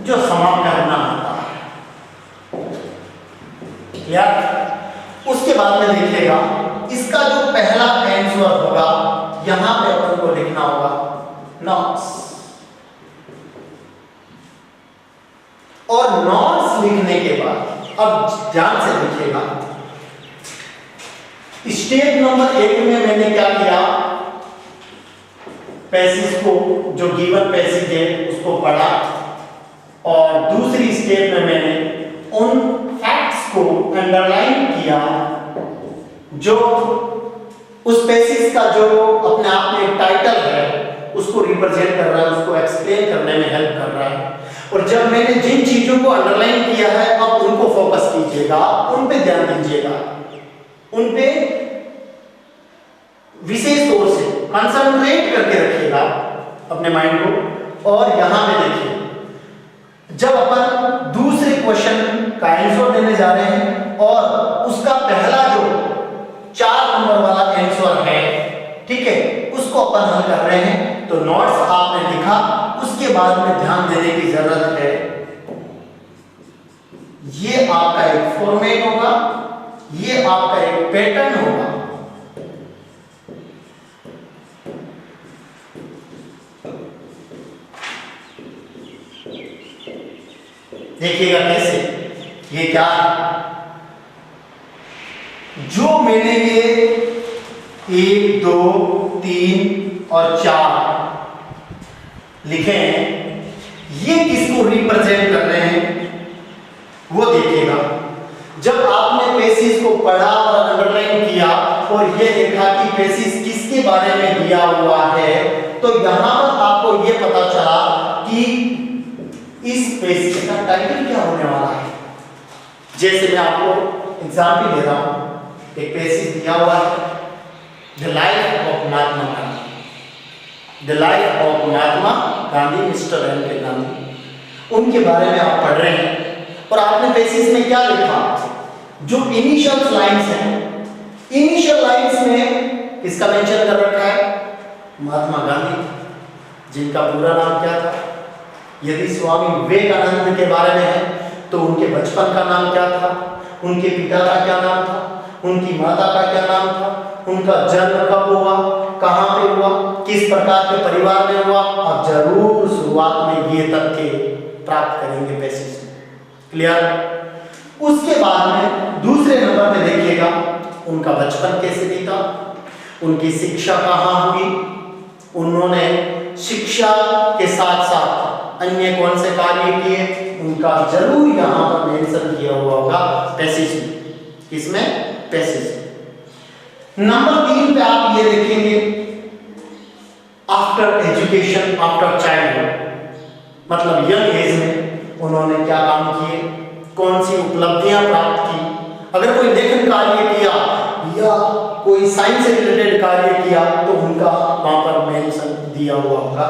S1: जो समाप्त करना होता है। या उसके बाद में देखिएगा इसका जो पहला आंसर होगा यहां पे अपन को लिखना होगा नोट्स, और नोट्स लिखने के बाद अब ध्यान से देखिएगा, स्टेप नंबर 1 में मैंने क्या किया, पैसेज को, जो गिवन पैसेज है उसको पढ़ा, और दूसरी स्टेप में मैंने उन फैक्ट्स को अंडरलाइन किया जो उस पैसेज का जो अपने आप में टाइटल है उसको रिप्रेजेंट कर रहा है, उसको एक्सप्लेन करने में हेल्प कर रहा है। और जब मैंने जिन चीजों को अंडरलाइन किया है अब उनको फोकस कीजिएगा, उन पे ध्यान दीजिएगा, उन पे विशेष तौर से कंसंट्रेट करके रखिएगा अपने माइंड को। और यहां पे देखिए, जब अपन दूसरे क्वेश्चन का आंसर देने जा रहे हैं और उसका पहला जो 4 नंबर वाला आंसर है, ठीक है, उसको अपन हल कर रहे हैं, तो नोट्स आपने लिखा, उसके बाद में ध्यान देने की जरूरत है, ये आपका एक फॉर्मेट होगा, ये आपका एक पैटर्न होगा। देखिएगा कैसे, ये क्या है, जो मैंने ये 1 2 3 और 4 लिखे हैं, ये किसको रिप्रेजेंट कर रहे हैं वो देखिएगा। जब आपने पेसिस को पढ़ा और अंडरलाइन किया और ये देखा कि पेसिस किसके बारे में दिया हुआ है, तो यहां पर आपको ये पता चला कि इस पेसिस का टाइटल क्या होने वाला है। जैसे मैं आपको एग्जाम्पल दे रहा हूं, एक पेसिस दिया हुआ है, the life of Mahatma Gandhi, the life of Mahatma Gandhi, mister M K Gandhi, उनके बारे में आप पढ़ रहे हैं और आपने पेसिस में क्या लिखा, जो इनिशियल लाइंस हैं, इनिशियल लाइंस में किसका मेंशन कर रखा है, महात्मा गांधी, जिनका पूरा नाम क्या था। यदि स्वामी विवेकानंद के बारे में है तो उनके बचपन का नाम क्या था, उनके पिता का क्या नाम था, उनकी माता का क्या नाम था, उनका जन्म कब हुआ, कहां पे हुआ, किस प्रकार के परिवार में हुआ। आप जरूर शुरुआत में ये तथ्य प्राप्त करेंगे पेसिस में। क्लियर। उसके बाद में दूसरे नंबर पे देखिएगा उनका बचपन कैसे बीता, उनकी शिक्षा कहाँ हुई, उन्होंने शिक्षा के साथ साथ अन्य कौन से कार्य किए, उनका जरूर यहाँ पर मेंशन किया हुआ होगा पेसिस में। किसमें, पेसिस। नंबर 3 पे आप ये देखेंगे आफ्टर एजुकेशन, आफ्टर चाइल्डहुड, मतलब यंग एज में उन्होंने क्या काम किए, कौन सी उपलब्धियां प्राप्त की। अगर कोई लेखन कार्य किया या कोई साइंस से रिलेटेड कार्य किया तो उनका वहां पर मेंशन दिया हुआ होगा।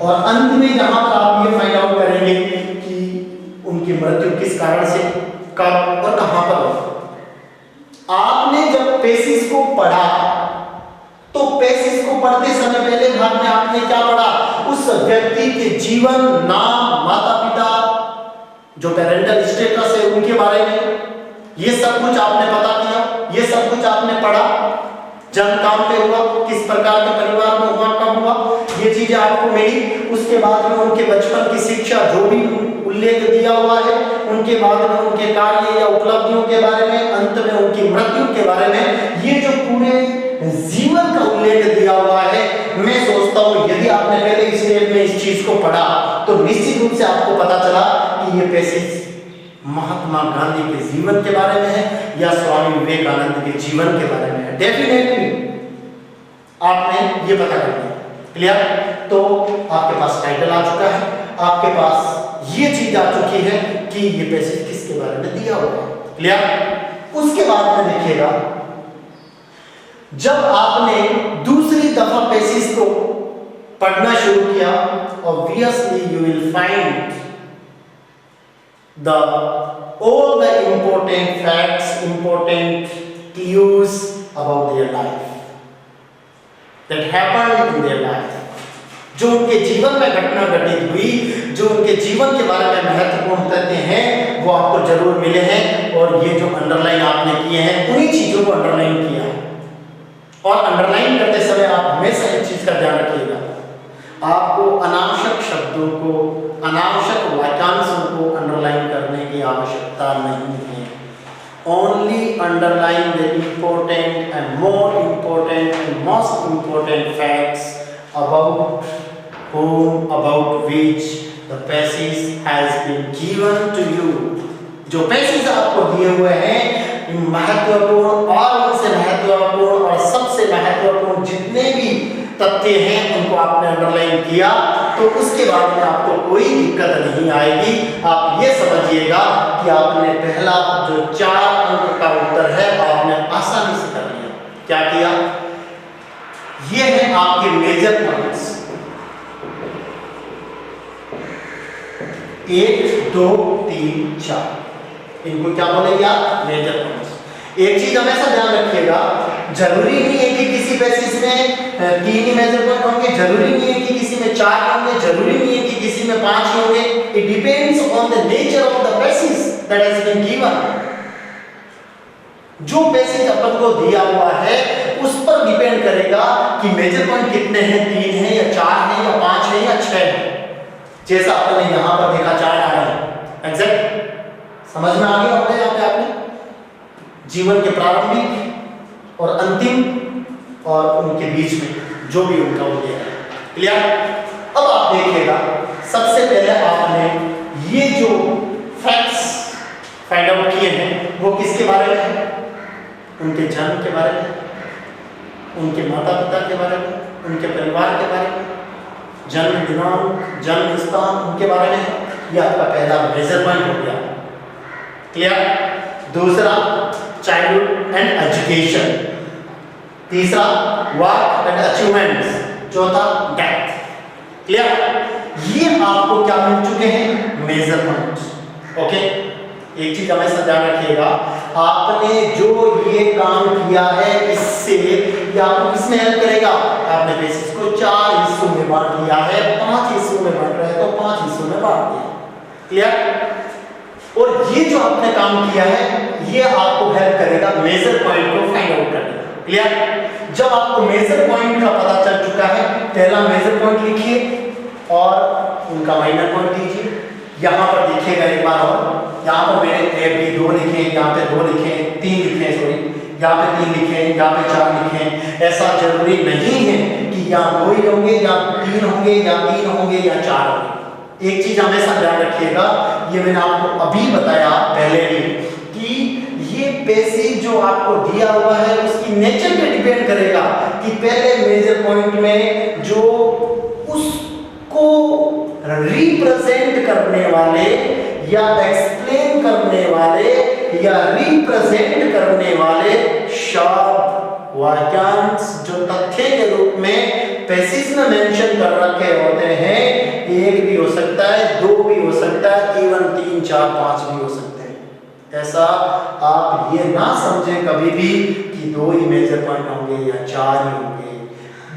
S1: और अंत में जहां पर आप ये फाइंड आउट करेंगे कि उनकी मृत्यु किस कारण से, कब और कहां पर हुई। आपने जब पेसिस को पढ़ा तो पेसिस को पढ़ते समय पहले भाग में आपने क्या पढ़ा, उस व्यक्ति के जीवन, नाम, माता पिता, जो पेरेंटल स्टेटस है उनके बारे में, ये सब कुछ आपने पता किया, ये सब कुछ आपने पढ़ा। जन्म कहां पे हुआ, किस प्रकार के परिवार में हुआ, कब हुआ, ये चीजें आपको मिली। उसके बाद में उनके बचपन की शिक्षा जो भी उल्लेख दिया हुआ है, उनके बाद में उनके कार्य या उपलब्धियों के बारे में, अंत में उनकी मृत्यु के बारे में, ये जो पूरे जीवन का उल्लेख दिया हुआ है। मैं सोचता हूं यदि आपने पहले स्टेज में इस चीज को पढ़ा तो निश्चित रूप से आपको पता चला कि ये पेसिस महात्मा गांधी के जीवन के बारे में है या स्वामी विवेकानंद के जीवन के बारे में है। डेफिनेटली आपने ये पता कर लिया। क्लियर। तो आपके पास टाइटल आ चुका है, आपके पास ये चीज आ चुकी है कि ये पेसिस किसके बारे में दिया हुआ है। क्लियर। उसके बाद में देखिएगा जब आपने दूसरी दफा पेसिस को पढ़ना शुरू किया, obviously you will find all the important facts, important clues about their life that happened in their life, जो उनके जीवन में घटना घटित हुई, जो उनके जीवन के बारे में महत्वपूर्ण तथ्य हैं, वो आपको जरूर मिले हैं। और ये जो अंडरलाइन आपने किए हैं, उन्हीं चीजों को अंडरलाइन किया है। और अंडरलाइन करते समय आप हमेशा एक चीज का ध्यान रखिएगा, आपको अनावश्यक शब्दों को, अनावश्यक वाक्यांशों को अंडरलाइन करने की आवश्यकता नहीं है। Only underline the important and more important and most important facts about whom, about which the passage has been given to you। जो पैसेज आपको दिए हुए हैं महत्वपूर्ण और उनसे महत्वपूर्ण और सबसे महत्वपूर्ण जितने भी तथ्य हैं उनको आपने अंडरलाइन किया तो उसके बाद में आपको कोई दिक्कत नहीं आएगी। आप ये समझिएगा कि आपने पहला जो 4 अंक का उत्तर है आपने आसानी से कर लिया। क्या किया, ये है आपके मेजर पॉइंट्स 1 2 3 4, इनको क्या बोलेंगे आप, मेजर पॉइंट्स। एक चीज हमेशा ध्यान रखिएगा, जरूरी नहीं है कि किसी बेसिस में 3 ही मेजर पॉइंट होंगे, जरूरी नहीं है कि किसी में 4 होंगे, जरूरी नहीं है कि किसी में 5 होंगे। It depends on the nature of the basis that has been given. जो बेसिस अपन को दिया हुआ है उस पर डिपेंड करेगा कि मेजर पॉइंट कितने हैं, 3 हैं या 4 हैं या 5 हैं या 6 हैं। जैसा आपने यहां पर देखा 4 आ रहे हैं, एग्जैक्ट समझ में आ गया होगा यहाँ पे आपने। जीवन के प्रारंभिक और अंतिम और उनके बीच में जो भी उनका हो गया है। क्लियर? अब आप देखिएगा, सबसे पहले आपने ये जो फैक्ट्स फाइंड आउट किए हैं वो किसके बारे में है? उनके जन्म के बारे में, उनके माता पिता के बारे में, उनके परिवार के बारे में, जन्म दिनांक, जन्म स्थान उनके बारे में है। यह आपका पहला मेजर पॉइंट हो गया। क्लियर? दूसरा चाइल्डहुड एंड एजुकेशन, तीसरा वर्क एंड अचीवमेंट्स, चौथा डेथ। क्लियर? ये आपको क्या मिल चुके हैं? Major points. ओके, एक चीज हमेशा ध्यान रखिएगा, आपने जो ये काम किया है इससे ये आपको किसमें हेल्प करेगा? आपने बेसिस को 4 हिस्सों में बांट दिया है, 5 हिस्सों में बांट रहे हैं तो 5 हिस्सों में बांट दिया। क्लियर? और ये जो आपने काम किया है ये आपको हेल्प करेगा मेजर पॉइंट को फाइंड आउट करने में। क्लियर? जब आपको मेजर पॉइंट का पता चल चुका है, पहला मेजर पॉइंट लिखिए और उनका माइनर पॉइंट लीजिए। यहाँ पर देखिएगा एक बार और, यहाँ पर मैंने ए बी 2 लिखे, यहाँ पे 2 लिखे, 3 लिखे, सॉरी यहाँ पे 3 लिखे, यहाँ पे 4 लिखे। ऐसा जरूरी नहीं है कि यहाँ 2 ही होंगे या 3 होंगे या 3 होंगे या 4 होंगे। एक चीज हमेशा ध्यान रखिएगा, ये मैंने आपको अभी बताया पहले ही कि ये पैसेज जो आपको दिया हुआ है उसकी नेचर पे डिपेंड करेगा कि पहले मेजर पॉइंट में जो उसको रिप्रेजेंट करने वाले या एक्सप्लेन करने वाले या रिप्रेजेंट करने वाले शब्द वाक्यांश जो तथ्य के रूप में पैसेज में मेंशन कर रखे होते हैं, 1 भी हो सकता है, 2 भी हो सकता है, इवन 3, 4, 5 भी हो सकते हैं। ऐसा आप ये ना समझें कभी भी कि 2 ही मेजर पॉइंट होंगे या 4 ही होंगे,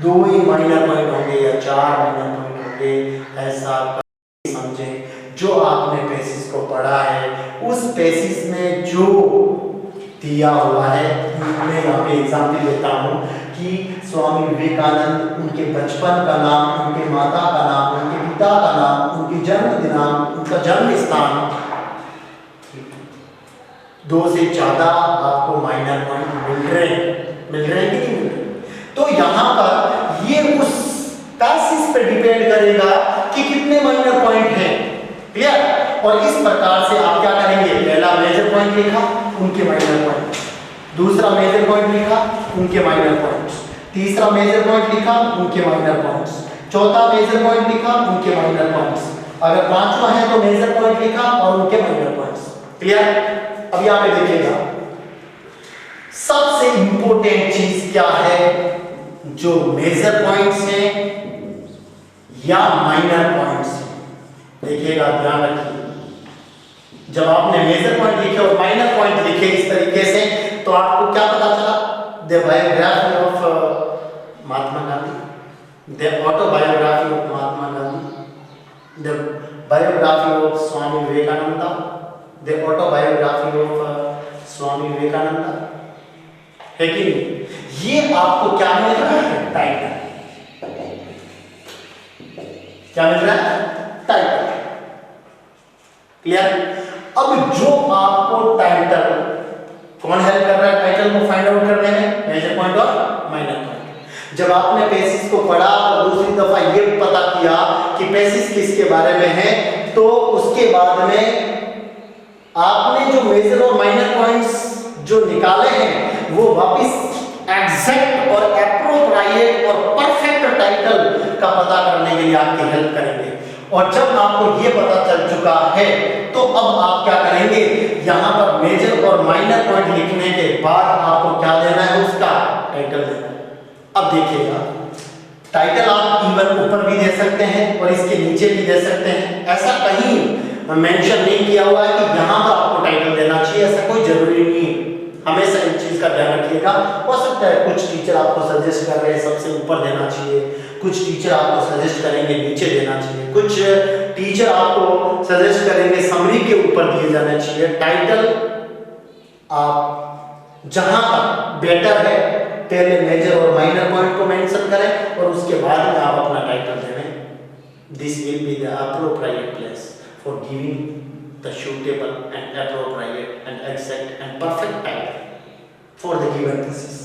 S1: 2 ही माइनर पॉइंट होंगे या 4 माइनर पॉइंट होंगे। ऐसा कभी समझें, जो आपने बेसिस को पढ़ा है उस बेसिस में जो दिया हुआ है, मैं यहाँ पे एग्जाम्पल देता हूँ कि स्वामी विवेकानंद, उनके बचपन का नाम, उनके माता का नाम, उनके पिता का नाम, उनकी जन्म दिनांक, उनका जन्म स्थान, 2 से ज्यादा आपको माइनर पॉइंट मिल रहे हैं कि नहीं मिल रहे? तो यहाँ पर ये उस पैसेज पे डिपेंड करेगा कि कितने माइनर पॉइंट हैं। क्लियर? और इस प्रकार से आप क्या करेंगे, पहला मेजर पॉइंट लिखा, उनके माइनर पॉइंट, दूसरा मेजर पॉइंट लिखा, उनके माइनर पॉइंट्स, तीसरा मेजर पॉइंट लिखा, उनके माइनर पॉइंट्स, चौथा मेजर पॉइंट लिखा, उनके माइनर पॉइंट्स, अगर 5वां है तो मेजर पॉइंट लिखा और उनके माइनर पॉइंट्स। क्लियर? अब यहाँ पे देखिएगा, सबसे इंपॉर्टेंट चीज क्या है, जो मेजर पॉइंट्स हैं या माइनर पॉइंट्स हैं। देखिएगा, ध्यान रखिए, जब आपने मेजर पॉइंट लिखे और माइनर पॉइंट लिखे इस तरीके से, तो आपको क्या पता चला? The biography of Mahatma Gandhi, the autobiography of Mahatma Gandhi, the biography of Swami Vivekananda, the autobiography of Swami Vivekananda, है कि नहीं? ये आपको क्या मिल रहा है? टाइटल। क्या मिल रहा है? टाइटल। क्लियर? अब जो आपको टाइटल, कौन हेल्प कर रहा है टाइटल को फाइंड आउट करने में? मेजर पॉइंट और माइनर पॉइंट। जब आपने पेसिस को पढ़ा और दूसरी दफा ये पता किया कि पेसिस किसके बारे में है, तो उसके बाद में आपने जो मेजर और माइनर पॉइंट्स जो निकाले हैं वो वापस एग्जैक्ट और एप्रोप्रिएट और परफेक्ट टाइटल का पता करने के लिए आपकी हेल्प करेंगे। और जब आपको ये पता चल चुका है तो अब आप क्या करेंगे, यहाँ पर मेजर और माइनर पॉइंट लिखने के बाद आपको क्या देना है? उसका टाइटल देना है। अब देखिएगा, टाइटल आप इवन ऊपर भी दे सकते हैं और इसके नीचे भी दे सकते हैं। ऐसा कहीं मेंशन नहीं किया हुआ है कि यहाँ पर आपको टाइटल देना चाहिए, ऐसा कोई जरूरी नहीं है। हमेशा इस चीज का ध्यान रखिएगा। हो सकता है कुछ टीचर आपको सजेस्ट कर रहे हैं सबसे ऊपर देना चाहिए, कुछ टीचर आपको सजेस्ट करेंगे नीचे देना चाहिए, कुछ टीचर आपको सजेस्ट करेंगे समरी के ऊपर दिए जाना चाहिए। टाइटल आप जहां तक बेटर है पहले मेजर और माइनर पॉइंट को मेंशन करें और उसके बाद में आप अपना टाइटल दें। This will be the appropriate place for giving the suitable and appropriate and exact and perfect title for the given thesis.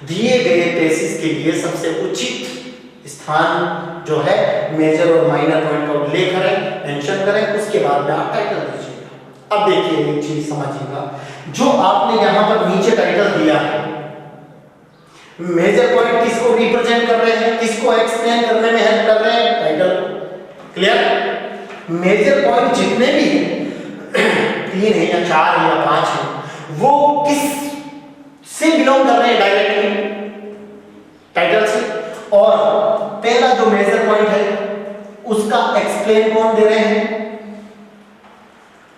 S1: दिए गए पेसिस के लिए सबसे उचित स्थान जो है मेजर और माइनर पॉइंट का उल्लेख करें, मेंशन करें, उसके बाद में आप टाइटल दीजिएगा। अब देखिए एक चीज समझिएगा, जो आपने यहां पर नीचे टाइटल दिया है, मेजर पॉइंट किसको रिप्रेजेंट कर रहे हैं, किसको एक्सप्लेन करने में हेल्प कर रहे हैं, टाइटल। क्लियर? मेजर पॉइंट जितने भी 3 है या 4 है या 5 है, वो किस से बिलोंग कर रहे हैं, डायरेक्टली टाइटल से। और पहला जो मेजर पॉइंट है उसका एक्सप्लेन कौन दे रहे हैं,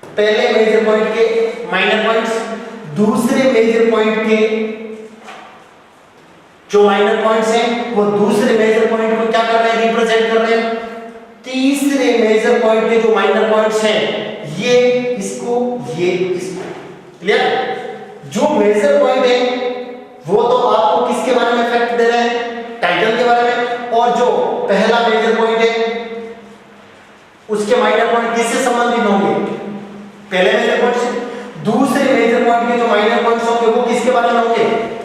S1: पहले मेजर पॉइंट के माइनर पॉइंट्स, दूसरे मेजर पॉइंट के जो माइनर पॉइंट्स हैं वो दूसरे मेजर पॉइंट को क्या कर रहे हैं, रिप्रेजेंट कर रहे हैं। तीसरे मेजर पॉइंट के जो माइनर पॉइंट्स हैं ये इसको, ये इसको। क्लियर? जो मेजर पॉइंट है वो तो आपको किसके बारे में इफेक्ट दे रहे हैं, टाइटल के बारे में, और जो पहला मेजर पॉइंट है उसके माइनर पॉइंट किससे संबंधित होंगे, पहले मेजर पॉइंट से। दूसरे मेजर पॉइंट के जो माइनर पॉइंट्स होंगे वो किसके बारे में होंगे,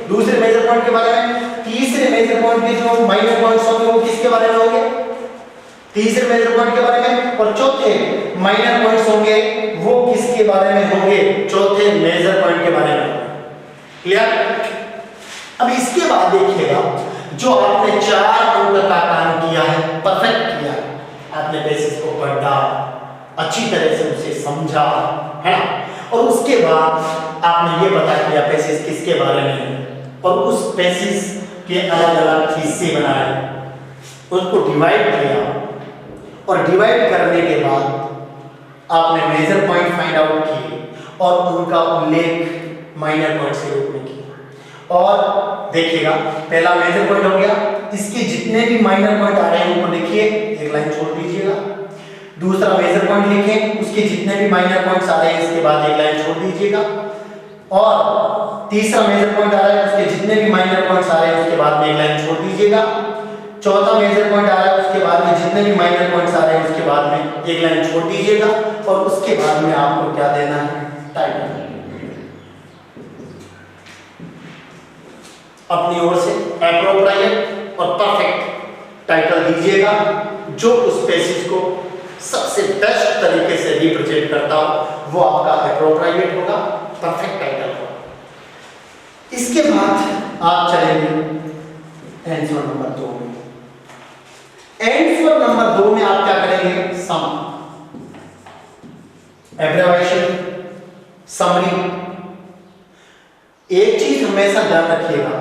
S1: दूसरे मेजर पॉइंट के बारे में। तीसरे मेजर पॉइंट के जो माइनर पॉइंट्स होंगे वो किसके बारे में होंगे, तीसरे मेजर पॉइंट के बारे में। और चौथे माइनर पॉइंट्स होंगे वो किसके बारे में होंगे, चौथे मेजर पॉइंट के बारे में। क्लियर? अब इसके बाद देखिएगा, जो आपने 4 अंक का काम किया है, परफेक्ट किया है, आपने बेसिस को पढ़ा, अच्छी तरह से उसे समझा, है ना, और उसके बाद आपने ये बता दिया बेसिस किसके बारे में है, और उस बेसिस के अलग अलग हिस्से बनाए, उसको डिवाइड किया, और डिवाइड करने के बाद आपने मेजर पॉइंट फाइंड आउट किए और उनका उल्लेख माइनर पॉइंट के रूप में किया। और देखिएगा, पहला मेजर पॉइंट हो गया, इसके जितने भी माइनर पॉइंट आ रहे हैं उनको लिखिए, एक लाइन छोड़ दीजिएगा। दूसरा मेजर पॉइंट लिखें, उसके जितने भी माइनर पॉइंट्स आ रहे हैं इसके बाद एक लाइन छोड़ दीजिएगा। और तीसरा मेजर पॉइंट आ रहा है, उसके जितने भी माइनर पॉइंट्स आ रहे हैं उसके बाद में एक लाइन छोड़ दीजिएगा। चौथा मेजर पॉइंट आ रहा है, उसके बाद में जितने भी माइनर पॉइंट्स आ रहे हैं उसके बाद में एक लाइन छोड़ दीजिएगा। और उसके बाद में आपको क्या देना है, टाइटल। अपनी ओर से एप्रोप्रिएट और परफेक्ट टाइटल दीजिएगा, जो उस पेसिस को सबसे बेस्ट तरीके से रिप्रेजेंट करता हो, वो आपका एप्रोप्रिएट होगा, परफेक्ट टाइटल होगा। इसके बाद आप चलेंगे आंसर नंबर 2 में। आंसर नंबर 2 में आप क्या करेंगे, सम, एब्रिविएशन, समरी। एक चीज हमेशा ध्यान रखिएगा,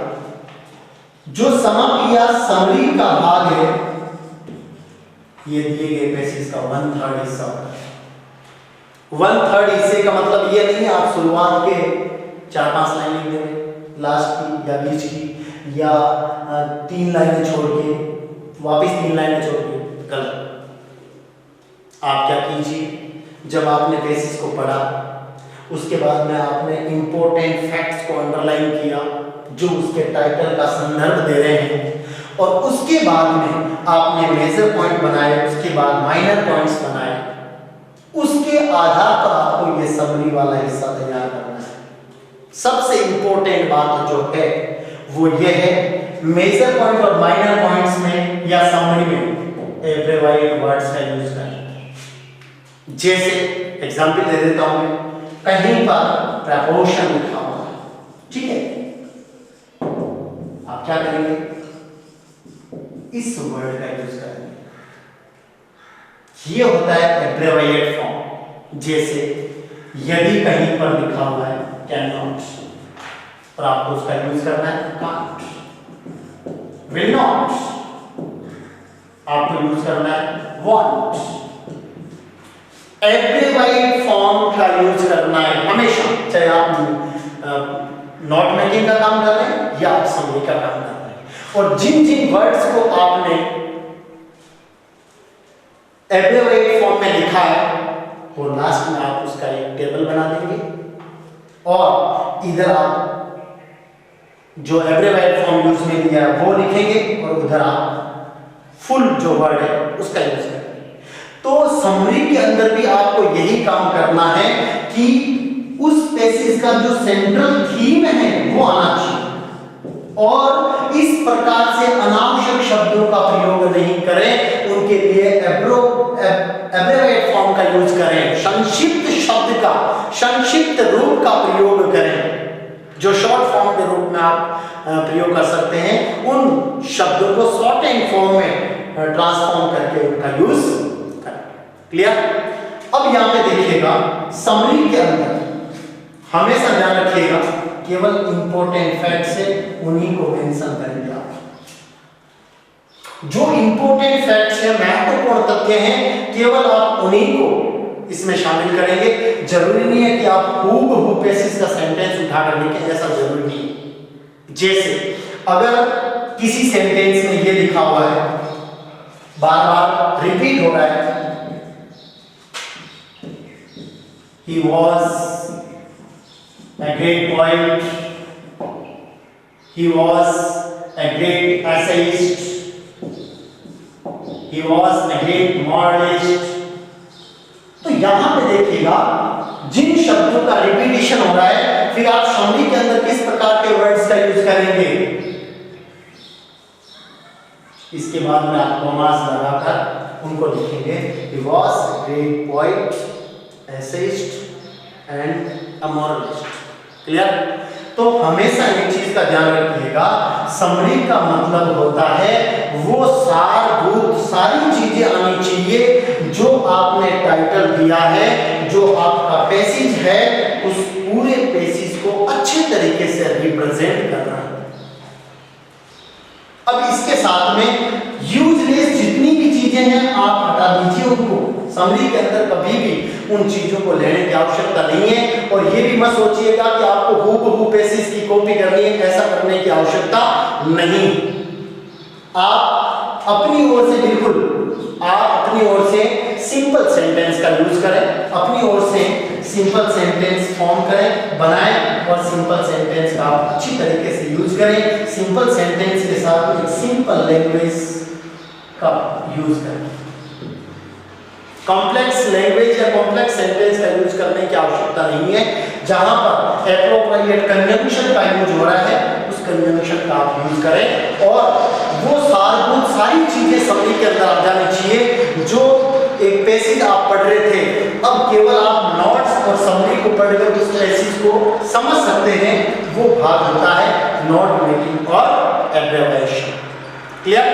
S1: जो समरी या समरी का भाग है ये दिए गए पेसिस का 1/3 हिस्सा होता है। 1/3 हिस्से का मतलब ये नहीं आप शुरुआत के 4-5 लाइन लिख देंगे, लास्ट की या बीच की, या 3 लाइनें छोड़ के वापिस 3 लाइनें छोड़ के, गलत। आप क्या कीजिए, जब आपने पेसिस को पढ़ा उसके बाद में आपने इंपॉर्टेंट फैक्ट्स को अंडरलाइन किया जो उसके टाइटल का संदर्भ दे रहे हैं, और उसके बाद में आपने मेजर पॉइंट बनाए, उसके बाद माइनर पॉइंट्स बनाए, उसके आधार पर आपको ये समरी वाला हिस्सा तैयार करना है। सबसे इंपॉर्टेंट बात जो है वो ये है, मेजर पॉइंट और माइनर पॉइंट्स में या समरी में एब्रिविएट वर्ड्स का यूज करें। जैसे एग्जांपल दे देता हूं मैं, कहीं पर प्रपोर्शन लिखा हुआ है, ठीक है, आप क्या करेंगे, इस वर्ड का यूज करेंगे। ये होता है एब्रिविएट फॉर्म। जैसे यदि कहीं पर लिखा हुआ है कैन नॉट, और आपको उसका यूज करना है कांट, विल नॉट, आपको यूज करना है वॉन्ट। एब्रिविएट फॉर्म का यूज करना है हमेशा, चाहे आप नोट मेकिंग का काम कर रहे हैं या आप समरी का काम कर रहे हैं। और जिन जिन वर्ड्स को आपने एब्रिविएट फॉर्म में लिखा है वो लास्ट में आप उसका एक टेबल बना देंगे, और इधर आप जो एब्रिविएट फॉर्म यूज में लिया है वो लिखेंगे, और उधर आप फुल जो वर्ड है उसका यूज करेंगे। तो समरी के अंदर भी आपको यही काम करना है कि उस पेसिस का जो सेंट्रल थीम है वो आना चाहिए। और इस प्रकार से अनावश्यक शब्दों का प्रयोग नहीं करें, उनके लिए एब्रेविएट फॉर्म का यूज करें, संक्षिप्त शब्द का, संक्षिप्त रूप का प्रयोग करें। जो शॉर्ट फॉर्म के रूप में आप प्रयोग कर सकते हैं, उन शब्दों को शॉर्टेन फॉर्म में ट्रांसफॉर्म करके उनका यूज करें। क्लियर? अब यहाँ पे देखिएगा, समरी के अंदर हमेशा ध्यान रखिएगा, केवल इंपॉर्टेंट फैक्ट्स है उन्हीं को मेंशन करेंगे आप। जो इंपॉर्टेंट फैक्ट्स है, महत्वपूर्ण तथ्य हैं, केवल आप उन्हीं को इसमें शामिल करेंगे। जरूरी नहीं है कि आप हूबहू बेसिस का सेंटेंस उठाकर लिखें, ऐसा जरूरी नहीं है। जैसे अगर किसी सेंटेंस में ये लिखा हुआ है, बार बार रिपीट हो रहा है, he was a great poet, he was a great essayist, he was a great moralist। तो यहां पे देखिएगा, जिन शब्दों का रिपीटिशन हो रहा है, फिर आप समरी के अंदर किस प्रकार के वर्ड्स का यूज करेंगे, इसके बाद में आप कॉमास लगाकर उनको लिखेंगे, he was a great poet, essayist and a moralist। Clear? तो हमेशा एक चीज का ध्यान रखिएगा, समरी का मतलब होता है वो सारभूत सारी चीजें आनी चाहिए जो आपने टाइटल दिया है, जो आपका पैसेज है, उस पूरे पैसेज को अच्छे तरीके से रिप्रेजेंट करना है। अब इसके साथ में यूजलेस जितनी भी चीजें हैं आप हटा दीजिए उनको। समरी के अंदर कभी भी उन चीजों को लेने की आवश्यकता नहीं है, और ये भी मत सोचिएगा कि आपको हूबहू पैसेज की कॉपी करनी है, ऐसा करने की आवश्यकता नहीं। आप अपनी ओर से बिल्कुल, आप अपनी ओर से सिंपल सेंटेंस का यूज करें, अपनी ओर से सिंपल सेंटेंस फॉर्म करें, बनाएं, और सिंपल सेंटेंस का आप अच्छी तरीके से यूज करें। सिंपल सेंटेंस के साथ एक सिंपल लैंग्वेज का यूज करें। कॉम्प्लेक्स लैंग्वेज या कॉम्प्लेक्स सेंटेंस का यूज करने की आवश्यकता नहीं है। जहां पर एप्रोप्रिएट कंजंक्शन का यूज हो रहा है, उस कंजंक्शन का आप यूज करें, और वो सारभूत सारी चीजें समरी के अंदर आ जानी चाहिए। जो एक पैसेज आप पढ़ रहे थे, अब केवल आप नोट्स और समरी को पढ़कर उस पैसेज को समझ सकते हैं, वो भाग होता है नोट मेकिंग और एब्रिविएशन। क्लियर?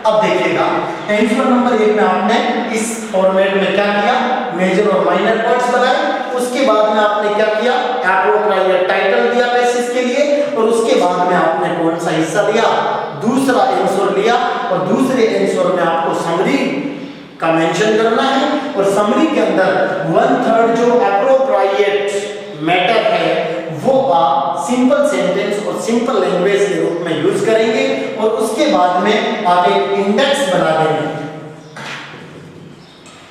S1: अब देखिएगा, आंसर नंबर 1 में आपने इस फॉर्मेट में क्या किया, मेजर और माइनर वर्ड्स बनाए, उसके बाद में आपने क्या किया, एप्रोप्रिएट टाइटल दिया पैसेज के लिए, और उसके बाद में आपने कौन सा हिस्सा लिया, दूसरा आंसर लिया, और दूसरे आंसर में आपको समरी का मेंशन करना है, और समरी के अंदर 1/3 जो एप्रोप्रिएट मैटर है वो आप सिंपल सेंटेंस और सिंपल लैंग्वेज के रूप में यूज करेंगे, और उसके बाद में आप एक इंडेक्स बना देंगे।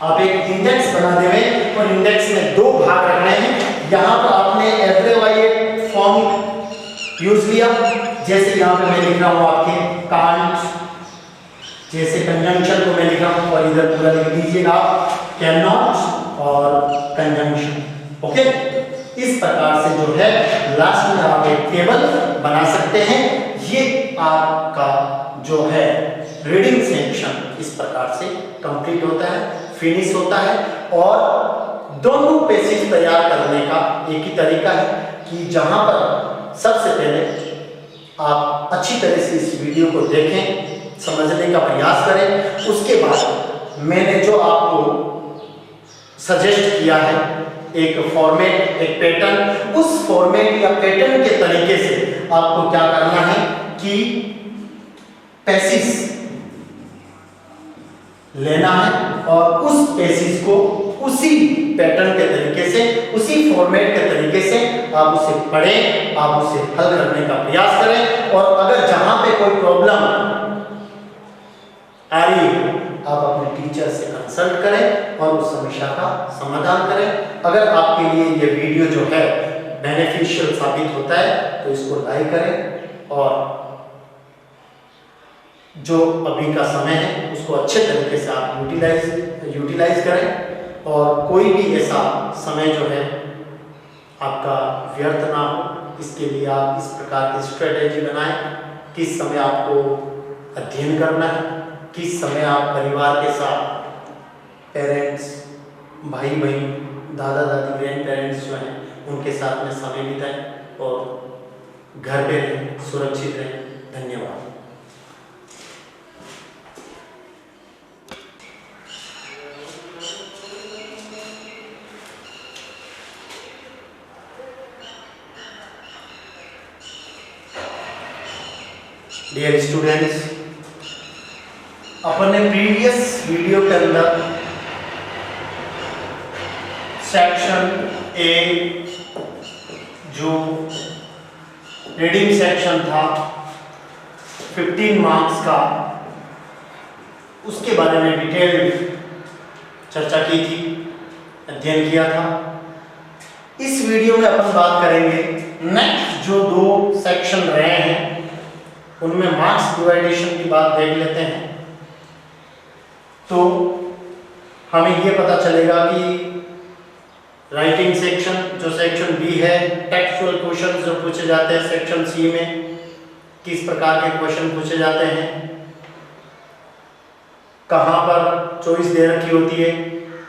S1: आप एक इंडेक्स बना देंगे, और इंडेक्स में 2 भाग रखने हैं। यहाँ पर आपने एब्रेविएट फॉर्म यूज लिया, जैसे यहाँ पे मैं लिख रहा हूँ आपके कांट, जैसे कंजंक्शन को मैं लिख रहा हूँ, और इधर पूरा लिख दीजिएगा आप कैन नॉट और कंजंक्शन। ओके, इस प्रकार से जो है लास्ट में आप एक टेबल बना सकते हैं। ये आपका जो है रीडिंग सेक्शन इस प्रकार से कंप्लीट होता है, फिनिश होता है। और दोनों पैसेज तैयार करने का एक ही तरीका है कि जहां पर सबसे पहले आप अच्छी तरह से इस वीडियो को देखें, समझने का प्रयास करें, उसके बाद मैंने जो आपको सजेस्ट किया है एक फॉर्मेट, एक पैटर्न, उस फॉर्मेट या पैटर्न के तरीके से आपको क्या करना है कि पैसेज लेना है, और उस पैसेज को उसी पैटर्न के तरीके से, उसी फॉर्मेट के तरीके से आप उसे पढ़ें, आप उसे हल करने का प्रयास करें। और अगर जहां पे कोई प्रॉब्लम आ रही है, आप अपने टीचर से कंसल्ट करें और उस समस्या का समाधान करें। अगर आपके लिए ये वीडियो जो है बेनिफिशियल साबित होता है तो इसको लाइक करें, और जो अभी का समय है उसको अच्छे तरीके से आप यूटिलाइज करें, और कोई भी ऐसा समय जो है आपका व्यर्थ ना हो, इसके लिए आप इस प्रकार की स्ट्रेटेजी बनाएं। किस समय आपको अध्ययन करना है, किस समय आप परिवार के साथ, पेरेंट्स, भाई बहन, दादा दादी, ग्रैंड पेरेंट्स जो हैं उनके साथ में समय बिताएं और घर पे रहें, सुरक्षित रहें। धन्यवाद। डियर स्टूडेंट्स, अपन ने प्रीवियस वीडियो के अंदर सेक्शन ए जो रीडिंग सेक्शन था 15 मार्क्स का, उसके बारे में डिटेल चर्चा की थी, अध्ययन किया था। इस वीडियो में अपन बात करेंगे नेक्स्ट जो 2 सेक्शन रहे हैं उनमें मार्क्स डिवाइडेशन की बात देख लेते हैं। तो हमें ये पता चलेगा कि राइटिंग सेक्शन जो सेक्शन बी है, टेक्सचुअल क्वेश्चन जो पूछे जाते हैं सेक्शन सी में, किस प्रकार के क्वेश्चन पूछे जाते हैं, कहाँ पर चॉइस दे रखी होती है,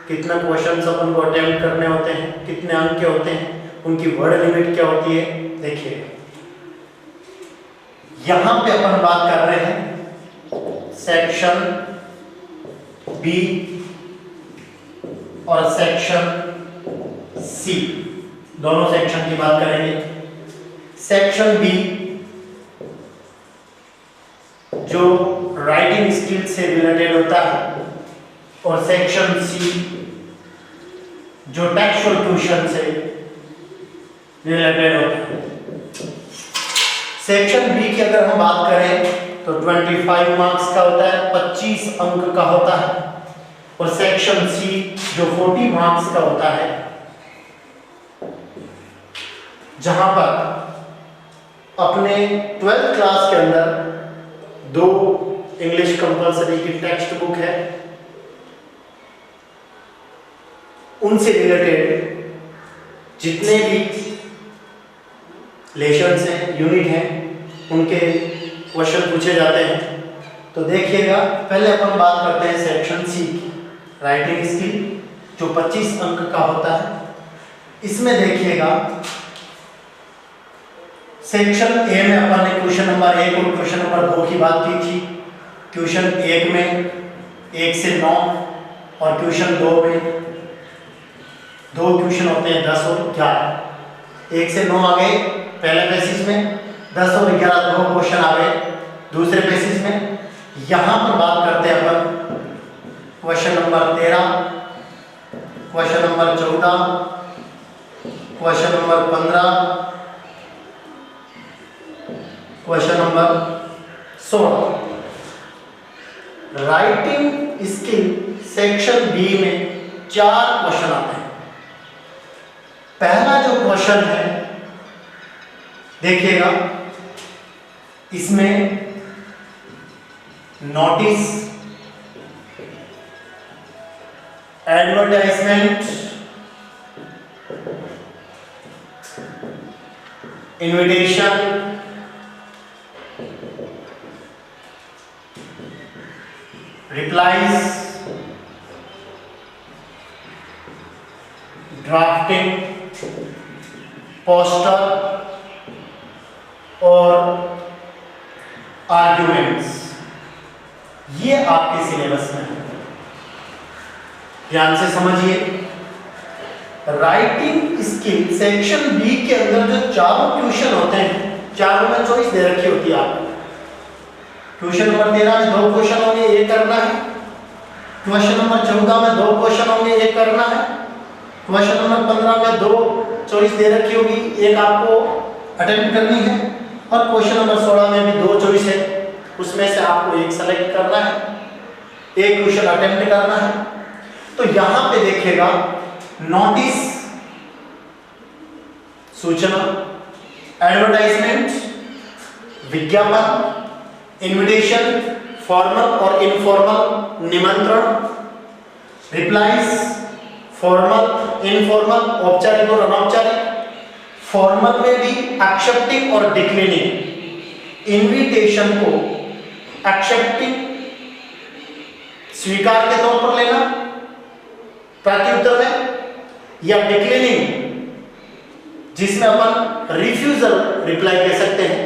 S1: कितना क्वेश्चन अपन को अटेम्प्ट करने होते हैं, कितने अंक के होते हैं, उनकी वर्ड लिमिट क्या होती है। देखिए यहां पे अपन बात कर रहे हैं सेक्शन बी और सेक्शन सी, दोनों सेक्शन की बात करेंगे। सेक्शन बी जो राइटिंग स्किल से रिलेटेड होता है और सेक्शन सी जो टेक्सचुअल क्वेश्चन से रिलेटेड होता है। सेक्शन बी की अगर हम बात करें तो 25 मार्क्स का होता है, 25 अंक का होता है। और सेक्शन सी जो 40 मार्क्स का होता है, जहां पर अपने 12th क्लास के अंदर 2 इंग्लिश कंपलसरी की टेक्स्ट बुक है, उनसे रिलेटेड जितने भी लेसन्स हैं, यूनिट हैं, उनके क्वेश्चन पूछे जाते हैं। तो देखिएगा, पहले अपन बात करते हैं सेक्शन सी की, राइटिंग स्किल जो 25 अंक का होता है। इसमें देखिएगा सेक्शन ए में अपन ने क्वेश्चन नंबर 1 और क्वेश्चन नंबर 2 की बात की थी। क्वेश्चन 1 में 1 से 9 और क्वेश्चन 2 में 2 क्वेश्चन होते हैं 10 और 11। 1 से 9 आ गए पहले बेसिस में, 10 और 11 2 क्वेश्चन आ गए दूसरे बेसिस में। यहां पर बात करते हैं अपन question number 13, question number 14, question number 15, question number 16। Writing skill section B में 4 क्वेश्चन आते हैं। पहला जो क्वेश्चन है देखिएगा, इसमें notice, advertisement, invitation, replies, drafting, poster और आर्ग्यूमेंट्स, ये आपके सिलेबस में है। ध्यान से समझिए, राइटिंग स्किल सेक्शन बी के अंदर जो 4 क्वेश्चन होते हैं, चारों में चॉइस दे रखी होती है आपको। क्वेश्चन नंबर 13 में 2 क्वेश्चन होंगे, ये करना है। क्वेश्चन नंबर 14 में 2 क्वेश्चन होंगे, ये करना है। क्वेश्चन नंबर 15 में 2 चॉइस दे रखी होगी, एक आपको अटेम्प्ट करनी है। और क्वेश्चन नंबर 16 में भी 2 चॉइस है, उसमें से आपको एक सेलेक्ट करना है, एक क्वेश्चन अटेम्प्ट करना है। तो यहां पे देखिएगा नोटिस सूचना, एडवर्टाइजमेंट विज्ञापन, इनविटेशन फॉर्मल और इनफॉर्मल निमंत्रण, रिप्लाईज फॉर्मल इनफॉर्मल औपचारिक और अनौपचारिक, फॉर्मल में भी एक्सेप्टिंग और डिक्लाइनिंग, इनविटेशन को एक्सेप्टिंग स्वीकार के तौर पर लेना प्रत्युत्तर में, या डिक्लाइनिंग जिसमें अपन रिफ्यूजल रिप्लाई कह सकते हैं,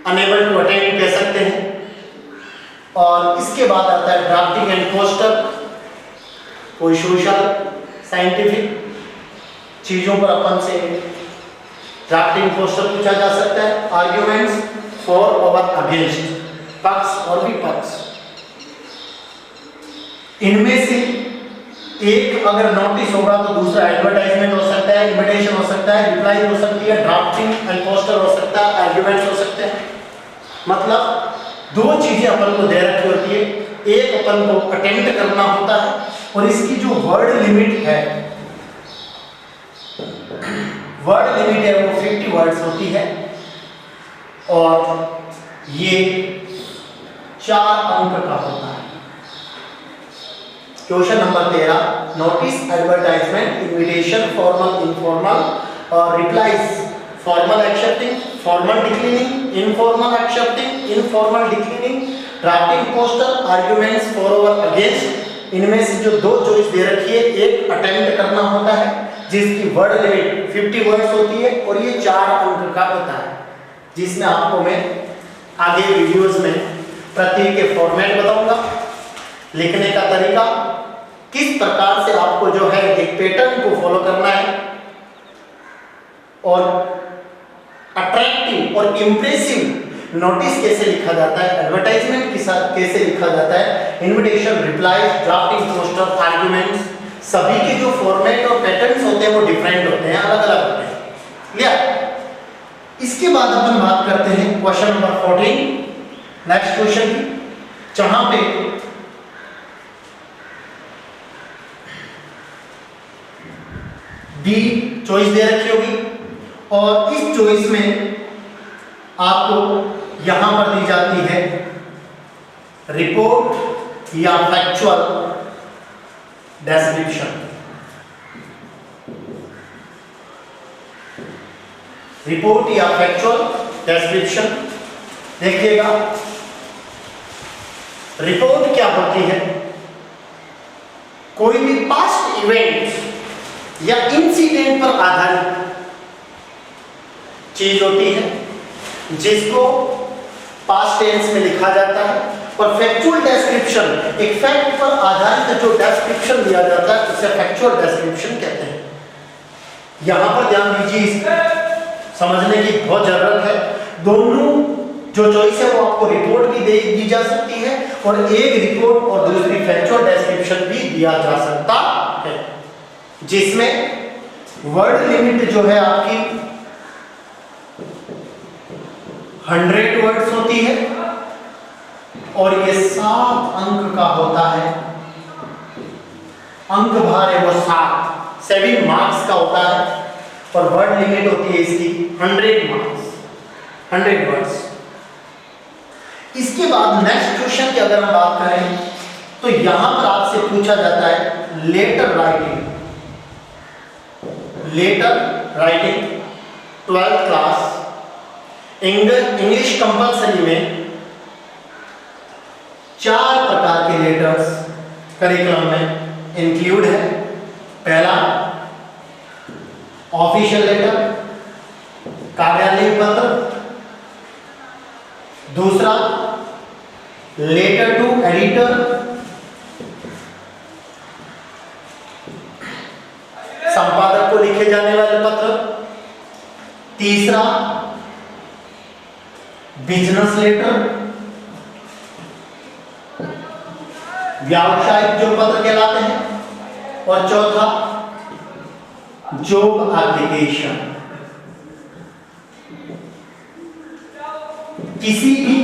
S1: अनेबल टू अटेंड कह सकते हैं। और इसके बाद आता है ड्राफ्टिंग एंड पोस्टर। कोई सोशल साइंटिफिक चीजों पर अपन से ड्राफ्टिंग पोस्टर पूछा जा सकता है। आर्ग्यूमेंट्स फॉर और अगेंस्ट, पक्ष और विपक्ष। इनमें से एक अगर नोटिस होगा तो दूसरा एडवर्टाइजमेंट हो सकता है, इनविटेशन हो सकता है, रिप्लाई हो सकती है, ड्राफ्टिंग एंड पोस्टर हो सकता है, आर्ग्यूमेंट्स हो सकते हैं। मतलब दो चीजें अपन को दे रखी होती है, एक अपन को अटेम्प्ट करना होता है और इसकी जो वर्ड लिमिट है, वर्ड लिमिट है वो 50 वर्ड्स होती है और ये 4 अंक का होता है। Question number 13, notice, advertisement, invitation, formal, informal और replies, formal accepting, formal declining, informal accepting, informal declining, drafting poster, arguments for और अगेंस्ट। इनमें से जो दो चॉइस दे रखी है, एक अटेम्प्ट करना होता है जिसकी वर्ड लिमिट 50 वर्ड्स होती है और ये 4 अंक का होता है, जिसमें आपको मैं आगे वीडियोस में प्रत्येक के फॉर्मेट बताऊंगा, लिखने का तरीका, किस प्रकार से आपको जो है एक पैटर्न को फॉलो करना है और अट्रैक्टिव और इंप्रेसिव नोटिस कैसे लिखा जाता है, एडवर्टाइजमेंट के साथ कैसे लिखा जाता है, invitation, reply, drafting poster, arguments, सभी के जो फॉर्मेट और पैटर्न्स होते हैं वो डिफरेंट होते हैं, अलग अलग होते हैं। क्लियर? इसके बाद अपन बात करते हैं क्वेश्चन नंबर 14, नेक्स्ट क्वेश्चन की, जहां पे बी चॉइस दे रखी होगी और इस चॉइस में आपको यहां पर दी जाती है रिपोर्ट या फैक्चुअल डिस्क्रिप्शन। रिपोर्ट या फैक्चुअल डिस्क्रिप्शन, देखिएगा रिपोर्ट क्या होती है, कोई भी पास्ट इवेंट या इंसिडेंट पर आधारित चीज होती है जिसको पास्ट टेंस में लिखा जाता है। और फैक्चुअल डिस्क्रिप्शन एक फैक्ट पर आधारित जो डिस्क्रिप्शन दिया जाता है उसे फैक्चुअल डिस्क्रिप्शन कहते हैं। यहां पर ध्यान दीजिए, समझने की बहुत जरूरत है। दोनों जो चॉइस है वो आपको रिपोर्ट भी दी जा सकती है और एक रिपोर्ट और दूसरी फैक्चुअल डिस्क्रिप्शन भी दिया जा सकता है, जिसमें वर्ड लिमिट जो है आपकी 100 वर्ड्स होती है और ये 7 अंक का होता है। अंक भार है वो 7 मार्क्स का होता है और वर्ड लिमिट होती है इसकी 100 मार्क्स, 100 वर्ड्स। इसके बाद नेक्स्ट क्वेश्चन की अगर हम बात करें तो यहां पर आपसे पूछा जाता है letter writing. Letter writing 12th class English compulsory में 4 प्रकार के लेटर्स करिकुलम में इंक्लूड है। पहला ऑफिशियल लेटर, कार्यालय पत्र। दूसरा लेटर टू एडिटर, संपादक को लिखे जाने वाले पत्र। तीसरा बिजनेस लेटर, व्यावसायिक जो पत्र कहलाते हैं। और चौथा जॉब एप्लीकेशन। किसी भी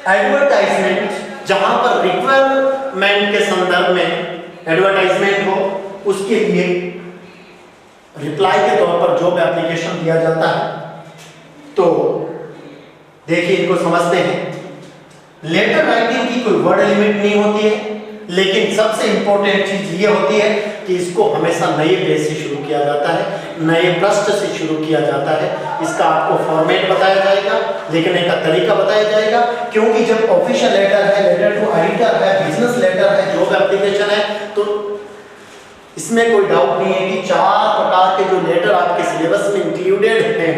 S1: एडवर्टाइजमेंट जहां पर रिक्वायरमेंट के संदर्भ में एडवर्टाइजमेंट हो, उसके लिए रिप्लाई के तौर पर जॉब एप्लीकेशन दिया जाता है। तो देखिए, इनको समझते हैं। लेटर राइटिंग की कोई वर्ड लिमिट नहीं होती है, लेकिन सबसे इंपॉर्टेंट चीज ये होती है कि इसको हमेशा नए पेज से शुरू किया जाता है, नए पृष्ठ से शुरू किया जाता है। इसका आपको फॉर्मेट बताया जाएगा, लिखने का तरीका बताया जाएगा, क्योंकि जब ऑफिशियल लेटर है, लेटर टू एडिटर है, बिजनेस लेटर है, जॉब एप्लीकेशन है, तो इसमें कोई डाउट नहीं है कि 4 प्रकार के जो लेटर आपके सिलेबस में इंक्लूडेड हैं,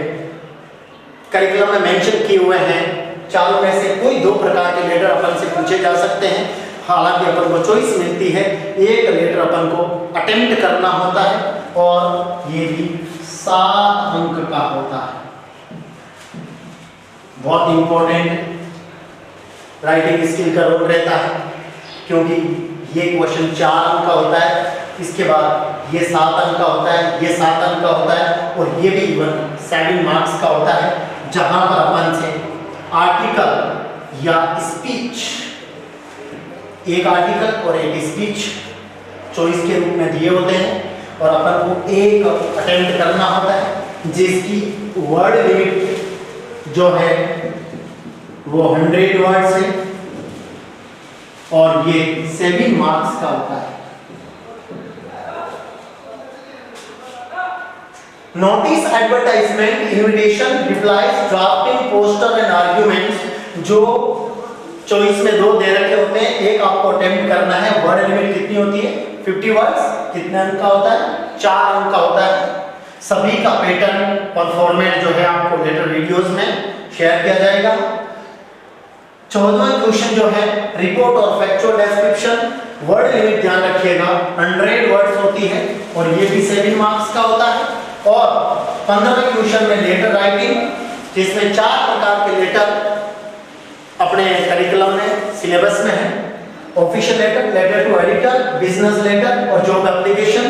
S1: करिकुलम में मेंशन किए हुए हैं, चारों में से कोई 2 प्रकार के लेटर अपन से पूछे जा सकते हैं। हालांकि अपन को चॉइस मिलती है, एक लेटर अपन को अटेम्प्ट करना होता है और ये भी 7 अंक का होता है। बहुत इंपॉर्टेंट राइटिंग स्किल का रोल रहता है, क्योंकि ये क्वेश्चन 4 अंक का होता है, इसके बाद ये 7 अंक का होता है, ये 7 अंक का होता है और ये भी इवन 7 मार्क्स का होता है, जहां पर अपन से आर्टिकल या स्पीच, एक आर्टिकल और एक स्पीच चॉइस के रूप में दिए होते हैं और अपन को एक अटेम्प्ट करना होता है, जिसकी वर्ड लिमिट जो है वो 100 वर्ड्स है और ये 7 मार्क्स का होता है। Notice, advertisement, invitation, replies, drafting, poster and arguments, जो चॉइस में 2 दे रखे होते हैं, एक आपको अटेम्प्ट करना है। वर्ड लिमिट कितनी होती है? 50 वर्ड्स। कितने अंक का होता है? 4 अंक का होता है। सभी का पैटर्न और फॉर्मेट जो है आपको लेटर वीडियोस में शेयर किया जाएगा। 14वां क्वेश्चन जो है रिपोर्ट और फैक्चुअल डिस्क्रिप्शन, वर्ड लिमिट ध्यान रखिएगा 100 वर्ड्स होती है और ये भी 7 मार्क्स का होता है। और 15वें क्वेश्चन में लेटर राइटिंग, जिसमें 4 प्रकार के लेटर अपने करिकुलम में सिलेबस में है। Official letter, letter to editor, business letter और जॉब एप्लीकेशन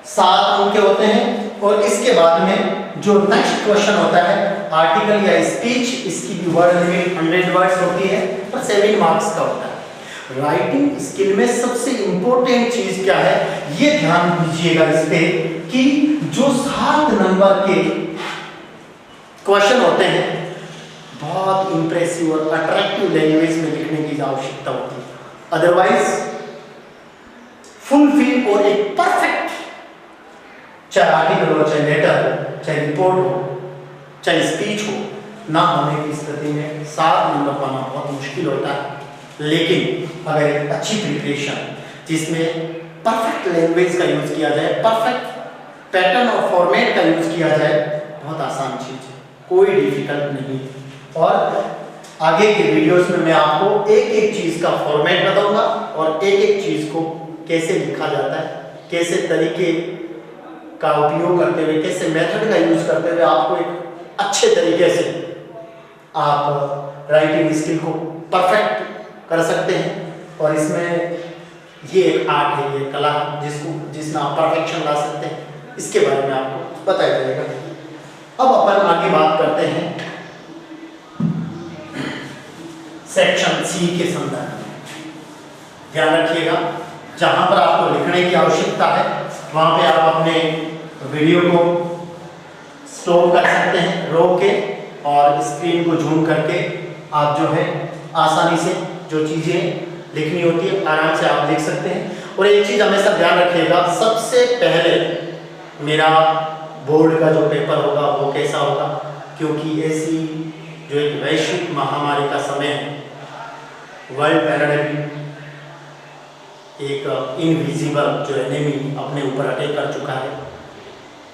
S1: 7 अंक के होते हैं। और इसके बाद में जो नेक्स्ट क्वेश्चन होता है आर्टिकल या स्पीच, इसकी भी वर्ड लिमिट 100 वर्ड्स होती है और 7 मार्क्स का होता है। राइटिंग स्किल में सबसे इंपॉर्टेंट चीज क्या है, ये ध्यान दीजिएगा इस पे कि जो 7 नंबर के क्वेश्चन होते हैं बहुत इंप्रेसिव और अट्रैक्टिव लैंग्वेज में लिखने की आवश्यकता होती है। अदरवाइज फुलफिल और एक परफेक्ट, चाहे आर्टिकल हो, चाहे लेटर हो, चाहे रिपोर्ट हो, चाहे स्पीच हो, ना होने की स्थिति में 7 नंबर पाना बहुत मुश्किल होता है। लेकिन अगर एक अच्छी प्रिपरेशन जिसमें परफेक्ट लैंग्वेज का यूज किया जाए, परफेक्ट पैटर्न और फॉर्मेट का यूज किया जाए, बहुत आसान चीज है, कोई डिफिकल्ट नहीं। और आगे के वीडियोस में मैं आपको एक एक चीज का फॉर्मेट बताऊंगा और एक एक चीज को कैसे लिखा जाता है, कैसे तरीके का उपयोग करते हुए, कैसे मेथड का यूज करते हुए आपको एक अच्छे तरीके से आप राइटिंग स्किल को परफेक्ट कर सकते हैं। और इसमें ये एक आर्ट है, ये कला जिसमें आप परफेक्शन ला सकते हैं, इसके बारे में आपको बताया जाएगा। अब अपन आगे बात करते हैं सेक्शन सी के संदर्भ में। ध्यान रखिएगा, जहां पर आपको लिखने की आवश्यकता है वहां पे आप अपने वीडियो को स्टॉप कर सकते हैं, रोक के, और स्क्रीन को जूम करके आप जो है आसानी से जो चीजें लिखनी होती है आराम से आप लिख सकते हैं। और एक चीज हमेशा ध्यान रखिएगा, सबसे पहले मेरा बोर्ड का जो पेपर होगा वो कैसा होगा, क्योंकि ऐसी जो एक वैश्विक महामारी का समय है, वर्ल्ड पैंडेमिक, एक इनविजिबल जो एनिमी अपने ऊपर अटैक कर चुका है,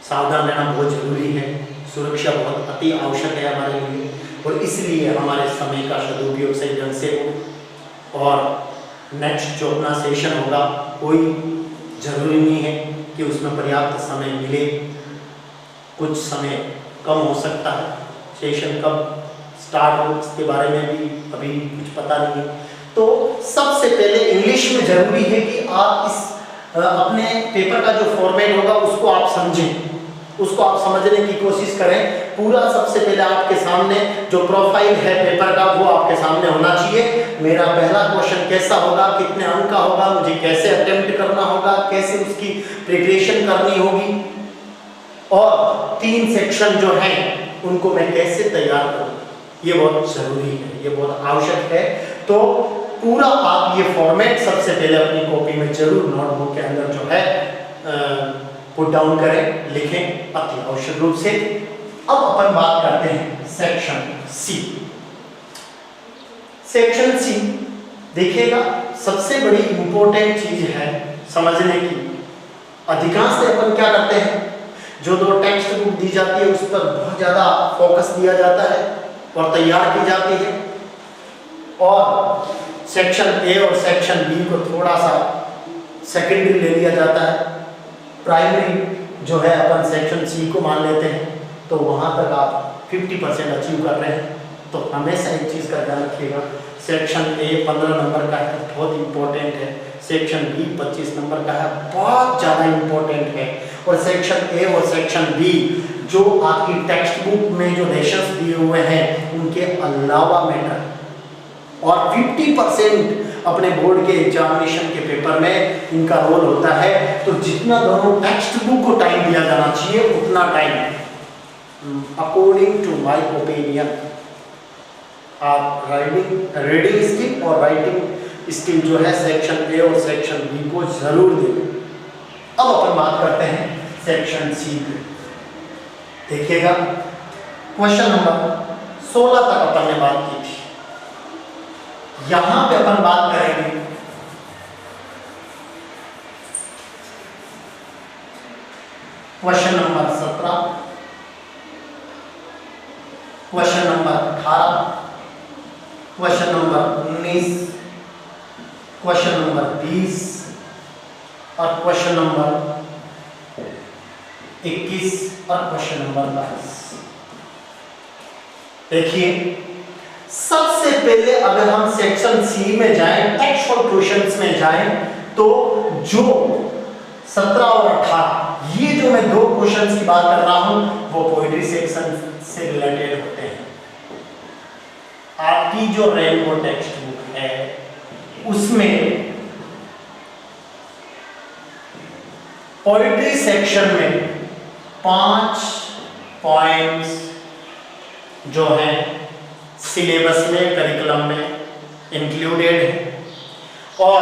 S1: सावधान रहना बहुत जरूरी है, सुरक्षा बहुत अति आवश्यक है हमारे लिए, और इसलिए हमारे समय का सदुपयोग सही ढंग से हो। और नेक्स्ट जो अपना सेशन होगा कोई जरूरी नहीं है कि उसमें पर्याप्त समय मिले, कुछ समय कम हो सकता है, सेशन कब स्टार्ट हो इसके बारे में भी अभी कुछ पता नहीं है। तो सबसे पहले इंग्लिश में जरूरी है कि आप इस अपने पेपर का जो फॉर्मेट होगा उसको आप समझें, उसको आप समझने की कोशिश करें। पूरा सबसे पहले आपके सामने जो प्रोफाइल है पेपर का वो आपके सामने होना चाहिए। मेरा पहला क्वेश्चन कैसा होगा, कितने अंक का होगा, मुझे कैसे अटेम्प्ट करना होगा, कैसे उसकी प्रिपरेशन करनी होगी, और 3 सेक्शन जो हैं उनको मैं कैसे तैयार करूँ, ये बहुत जरूरी है, ये बहुत आवश्यक है। तो पूरा आप ये फॉर्मेट सबसे पहले अपनी कॉपी में जरूर नोटबुक के अंदर जो है पुट डाउन करें, लिखें अति आवश्यक रूप से। अब अपन बात करते हैं सेक्शन सी। सेक्शन सी देखिएगा, सबसे बड़ी इंपॉर्टेंट चीज है समझने की। अधिकांश से अपन क्या करते हैं, जो दो टेक्स्ट बुक दी जाती है उस पर बहुत ज्यादा फोकस दिया जाता है और तैयार की जाती है, और सेक्शन ए और सेक्शन बी को थोड़ा सा सेकेंडरी ले लिया जाता है। प्राइमरी जो है अपन सेक्शन सी को मान लेते हैं, तो वहाँ तक आप 50% अचीव कर रहे हैं। तो हमेशा एक चीज़ का ध्यान रखिएगा, सेक्शन ए 15 नंबर का है, बहुत इंपॉर्टेंट है। सेक्शन बी 25 नंबर का है, बहुत ज़्यादा इंपॉर्टेंट है। और सेक्शन ए और सेक्शन बी जो आपकी टेक्स्ट बुक में जो लेशंस दिए हुए हैं उनके अलावा मैटर, और 50% अपने बोर्ड के एग्जामिनेशन के पेपर में इनका रोल होता है। तो जितना दोनों टेक्स्ट बुक को टाइम दिया जाना चाहिए उतना time according to my opinion आप रीडिंग स्किल और राइटिंग स्किल जो है सेक्शन ए और सेक्शन बी को जरूर दें। अब अपन बात करते हैं सेक्शन सी पे। देखिएगा, क्वेश्चन नंबर 16 तक अपन ने बात की थी। यहां पे अपन बात करेंगे question number 17, question number 18, question number 19, question number 20 और क्वेश्चन नंबर 21 और क्वेश्चन नंबर 22। देखिए, सबसे पहले अगर हम सेक्शन सी में जाएं, टेक्स्चुअल क्वेश्चंस में जाएं, तो जो 17 और 18 ये जो मैं दो क्वेश्चंस की बात कर रहा हूं वो पोएट्री सेक्शन से रिलेटेड होते हैं। आपकी जो रेनबो टेक्स्ट बुक है उसमें पोएट्री सेक्शन में 5 पॉइंट्स जो है सिलेबस में, करिकुलम में इंक्लूडेड है। और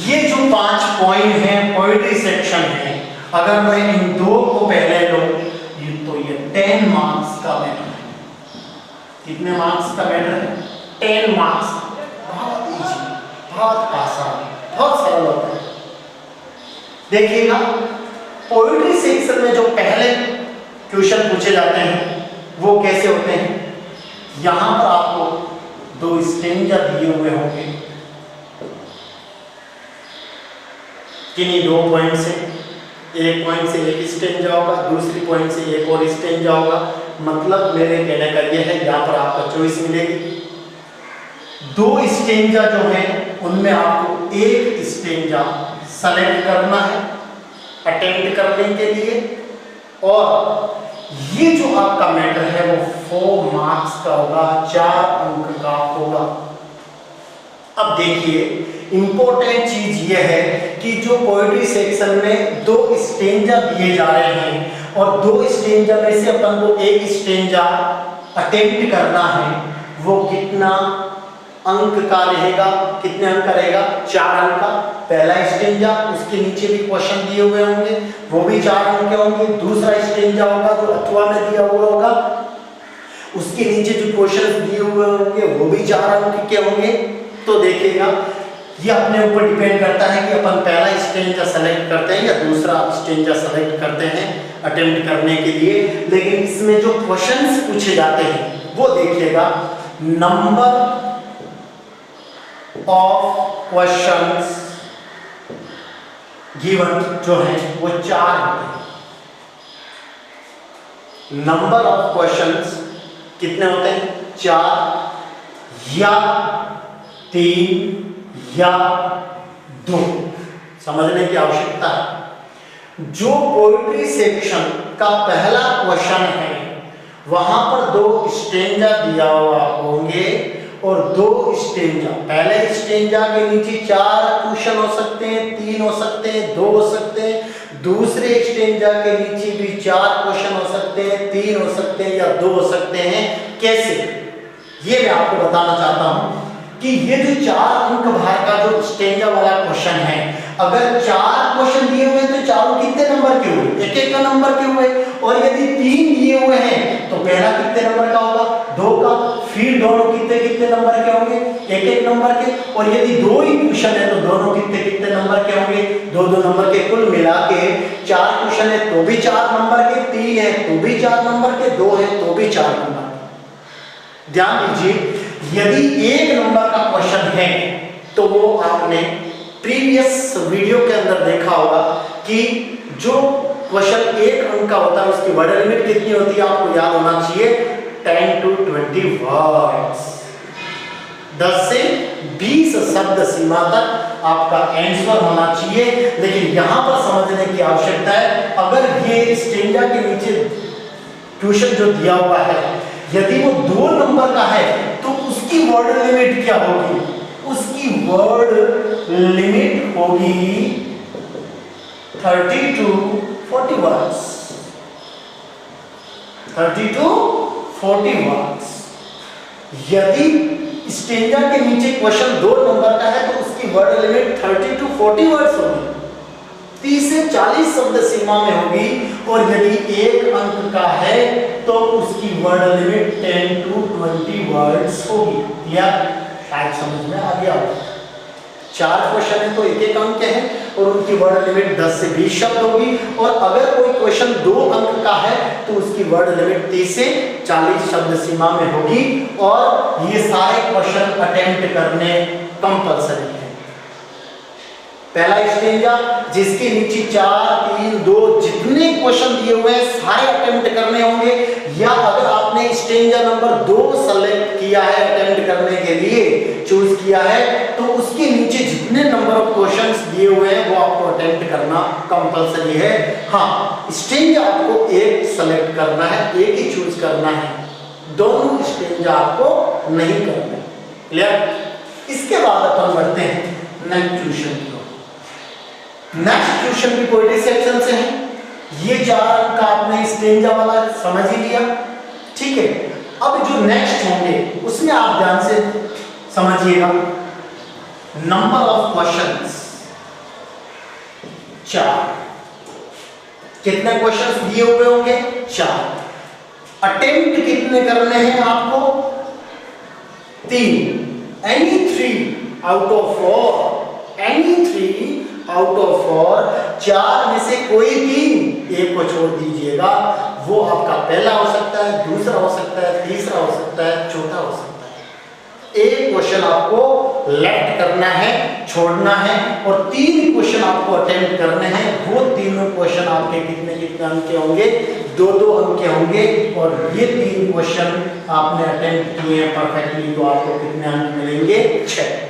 S1: ये जो 5 पॉइंट हैं पोएट्री सेक्शन है, अगर मैं इन दो को पहले लूं तो ये 10 मार्क्स का मैटर है। कितने मार्क्स का मैटर है? 10 मार्क्स। बहुत इजी, बहुत आसान, बहुत सरल होता है। देखिएगा, पोएट्री सेक्शन में जो पहले क्वेश्चन पूछे जाते हैं वो कैसे होते हैं। यहां पर आपको 2 स्टेंजा दिए हुए होंगे, किन्हीं 2 पॉइंट से, एक पॉइंट से एक स्टेंजा होगा, दूसरी पॉइंट से एक और स्टेंजा होगा। मतलब मेरे कहने का यह है, यहाँ पर आपको चॉइस मिलेगी। 2 स्टेंजा जो है उनमें आपको एक स्टेंजा सेलेक्ट करना है अटेम्प्ट करने के लिए, और ये जो आपका मैटर है वो 4 मार्क्स का होगा, 4 अंक का होगा। अब देखिए, इंपॉर्टेंट चीज ये है कि जो पोएट्री सेक्शन में 2 स्टेंजा दिए जा रहे हैं और 2 स्टेंजा में से अपन को एक स्टेंजा अटेम्प्ट करना है, वो कितना अंक का रहेगा, कितने अंक का रहेगा? 4 अंक का पहला स्टेंजा, उसके नीचे भी क्वेश्चन दिए हुए होंगे, वो भी 4 अंक के होंगे। दूसरा स्टेंजा होगा जो अथवा में दिया हुआ होगा, उसके नीचे जो क्वेश्चन दिए हुए होंगे वो भी 4 अंक के होंगे। तो देखिएगा, ये अपने ऊपर डिपेंड करता है कि अपन पहला स्टेंजा सेलेक्ट करते हैं या दूसरा स्टेंजा सेलेक्ट करते हैं अटेम्प्ट करने के लिए। लेकिन इसमें जो क्वेश्चंस पूछे जाते हैं वो देखिएगा, नंबर ऑफ क्वेश्चंस गिवन जो है वो 4 होते हैं। नंबर ऑफ क्वेश्चंस कितने होते हैं? 4 या 3 या 2। समझने की आवश्यकता है। जो पोएट्री सेक्शन का पहला क्वेश्चन है वहां पर 2 स्टेंजा दिया हुआ होंगे और 2 स्टेंजा, पहले स्टेंजा के नीचे 4 क्वेश्चन हो सकते हैं, 3 हो सकते हैं, 2 हो सकते हैं। दूसरे स्टेंजा के नीचे भी 4 क्वेश्चन हो सकते हैं, 3 हो सकते हैं या 2 हो सकते हैं। कैसे, ये मैं आपको बताना चाहता हूं। कि ये जो 4 अंक भार का जो स्टेंजा वाला क्वेश्चन है, अगर 4 क्वेश्चन दिए हुए तो चारों कितने नंबर के हुए? एक एक का नंबर के हुए। और यदि 3 दिए हुए हैं तो पहला कितने नंबर का होगा? 2 का। फिर दोनों कितने कितने नंबर के होंगे? एक एक नंबर के। और यदि 2 ही क्वेश्चन है तो दोनों कितने कितने नंबर के होंगे? 2 नंबर के। कुल मिला के 4 क्वेश्चन है तो भी 4 नंबर के, 3 है तो भी 4 नंबर के, 2 है तो भी 4 नंबर के। ध्यान दीजिए, यदि 1 नंबर का क्वेश्चन है तो वो आपने प्रीवियस वीडियो के अंदर देखा होगा कि जो क्वेश्चन 1 अंक का होता है उसकी वर्ड लिमिट कितनी होती है? आपको याद होना चाहिए 10 to 20 वर्ड्स। 10 से 20 शब्द सीमा तक आपका आंसर होना चाहिए। लेकिन यहां पर समझने की आवश्यकता है, अगर ये स्टेंजा के नीचे क्वेश्चन जो दिया हुआ है यदि वो 2 नंबर का है तो उसकी वर्ड लिमिट क्या होगी? उसकी वर्ड लिमिट होगी 30 to 40 वर्ड्स। 30 to 40 words. यदि स्टेंजा के नीचे क्वेश्चन 2 नंबर का है तो उसकी वर्ड लिमिट 30 to 40 वर्ड्स होगी, 30 से 40 शब्द सीमा में होगी। और यदि 1 अंक का है तो उसकी वर्ड लिमिट 10 to 20 वर्ड्स होगी। या शायद समझ में आ गया होगा। 4 क्वेश्चन है तो एक एक अंक के हैं और उनकी वर्ड लिमिट 10 से 20 शब्द होगी। और अगर कोई क्वेश्चन 2 अंक का है तो उसकी वर्ड लिमिट 30 से 40 शब्द सीमा में होगी। और ये सारे क्वेश्चन अटेम्प्ट करने कंपलसरी है। पहला स्टेंजा जिसके नीचे 4, 3, 2 जितने क्वेश्चन दिए हुए हैं सारे अटेम्प्ट करने होंगे। या अगर आपने स्टेंजा नंबर 2 सेलेक्ट किया है अटेम्प्ट करने के लिए, चूज किया है, तो उसके नीचे जितने नंबर ऑफ क्वेश्चंस दिए हुए हैं वो आपको अटेम्प्ट करना कंपलसरी है। हाँ, स्टेंजा आपको एक सेलेक्ट करना है, एक ही चूज करना है, दोनों स्टेंजा आपको नहीं करना। क्लियर? इसके बाद अपन बढ़ते हैं नेक्स्ट क्वेश्चन की। नेक्स्ट क्वेश्चन भी पोएट्री सेक्शन से है। ये 4 अंक का आपने स्टेंजा वाला समझ ही लिया, ठीक है। अब जो नेक्स्ट होंगे उसमें आप ध्यान से समझिएगा। Number of questions 4। कितने क्वेश्चंस दिए हुए होंगे? 4। अटेम्प्ट कितने करने हैं आपको? 3। Any 3 out of 4। Any 3 out of 4। 4 में से कोई 3 एक को छोड़ दीजिएगा। वो आपका पहला हो सकता है, दूसरा हो सकता है, तीसरा हो सकता है, चौथा हो सकता है। एक क्वेश्चन आपको लेफ्ट करना है, छोड़ना है, और 3 क्वेश्चन आपको अटेम्प्ट करने हैं। वो तीनों क्वेश्चन आपके कितने कितने अंक के होंगे? 2-2 अंक के होंगे। और ये 3 क्वेश्चन आपने अटेम्प्ट किए हैं परफेक्टली तो आपको कितने अंक मिलेंगे? 6।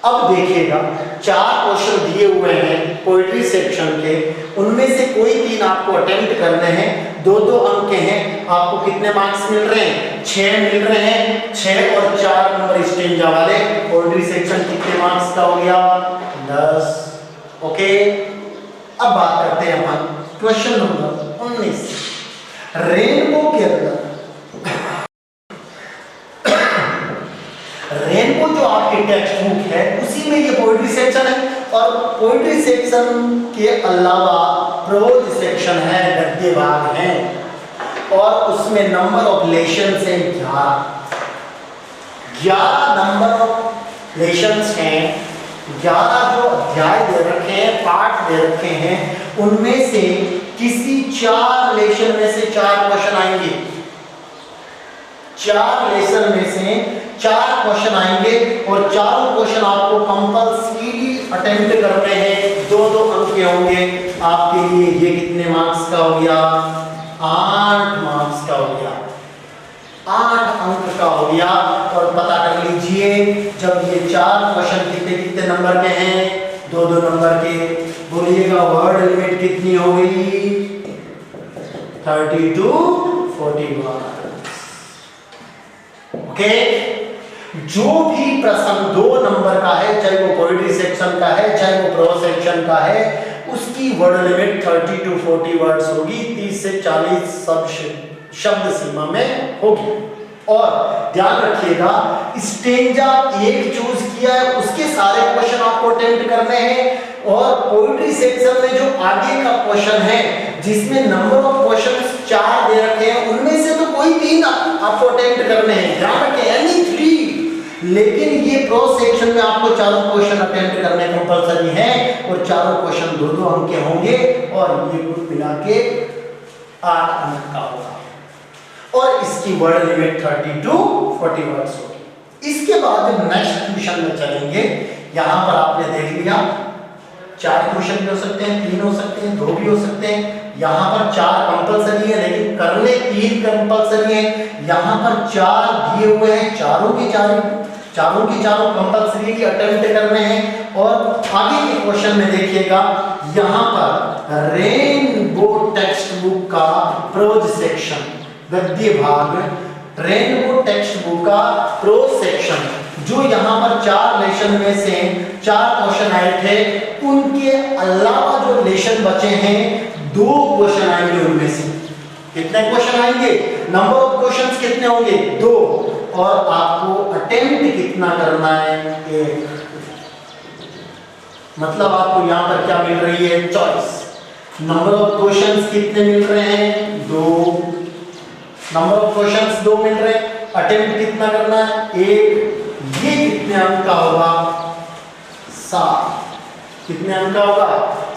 S1: अब देखिएगा, 4 क्वेश्चन दिए हुए हैं पोएट्री सेक्शन के, उनमें से कोई 3 आपको अटेम्प्ट करने हैं। 2-2 अंक के हैं। आपको कितने मार्क्स मिल रहे हैं? 6 मिल रहे हैं। 6 और 4 नंबर स्टेंजा वाले पोएट्री सेक्शन कितने मार्क्स का हो गया? 10। ओके, अब बात करते हैं अपन क्वेश्चन नंबर 19। रेनबो के अंदर रेनबो जो आपके टेक्स्ट बुक है उसी में ये पोएट्री सेक्शन है। और पोएट्री सेक्शन के अलावा प्रोज सेक्शन है, गद्य भाग है, और उसमें नंबर ऑफ लेशंस हैं 11 नंबर ऑफ लेशंस हैं। 11 जो अध्याय दे रखे हैं, पाठ दे रखे हैं, उनमें से किसी 4 लेशन में से 4 क्वेश्चन आएंगे। 4 लेसन में से 4 क्वेश्चन आएंगे और चारों क्वेश्चन आपको कंपल्सरी अटेम्प्ट करने हैं। 2-2 अंक के होंगे आपके लिए। ये कितने मार्क्स का हो गया? 8 मार्क्स का हो गया। 8 अंक का हो गया। और पता कर लीजिए, जब ये 4 क्वेश्चन कितने कितने नंबर के हैं? 2-2 नंबर के। बोलिएगा वर्ड लिमिट कितनी हो गई? 30 to 40 वर्ड। ओके, जो भी प्रश्न 2 नंबर का है, चाहे वो पोएट्री सेक्शन का है, चाहे वो प्रोज सेक्शन का है, उसकी वर्ड लिमिट 30 to 40 वर्ड्स होगी। 30 से 40 शब्द सीमा में होगी। और ध्यान रखिएगा स्टेंजा एक चूज किया है, उसके सारे क्वेश्चन आपको अटेम्प्ट करने हैं। और पोएट्री सेक्शन में जो आगे का क्वेश्चन है जिसमें नंबर ऑफ क्वेश्चंस 4 दे रखे हैं, उनमें से तो कोई 3 आपको अटेम्प्ट करने हैं, ध्यान रखें एनी 3। लेकिन ये प्रोज सेक्शन में आपको चारों क्वेश्चन अटेम्प्ट करने कंपलसरी है और चारों क्वेश्चन 2-2 अंक के होंगे और ये कुल मिला के 8 अंक का होगा और इसकी वर्ड लिमिट 30 to 40 वर्ड्स होगी। इसके बाद जब नेक्स्ट क्वेश्चन में चलेंगे, यहां पर आपने देख लिया 4 क्वेश्चन भी हो सकते हैं, 3 हो सकते हैं, 2 भी हो सकते हैं। यहां पर 4 कंपलसरी है लेकिन करने 3 कंपलसरी है। यहां पर 4 दिए हुए हैं, चारों के चारों कंपलसरी की अटेम्प्ट करने हैं। और आगे के क्वेश्चन में देखिएगा, यहां पर रेनबो टेक्स्ट बुक का प्रोज सेक्शन गद्य भाग, रेनबो टेक्स्ट बुक का प्रोज सेक्शन, जो यहाँ पर 4 लेसन में से 4 क्वेश्चन आए थे, उनके अलावा जो लेसन बचे हैं 2 क्वेश्चन आएंगे। उनमें से कितने क्वेश्चन आएंगे? नंबर ऑफ क्वेश्चंस कितने होंगे? 2। और आपको अटेम्प्ट कितना करना है? 1। मतलब आपको यहाँ पर क्या मिल रही है? चॉइस। नंबर ऑफ क्वेश्चंस कितने मिल रहे हैं? 2। नंबर ऑफ क्वेश्चंस 2 मिल रहे हैं। अटेम्प्ट कितना करना है? 1। ये कितने अंक का होगा? 7। कितने अंक का होगा?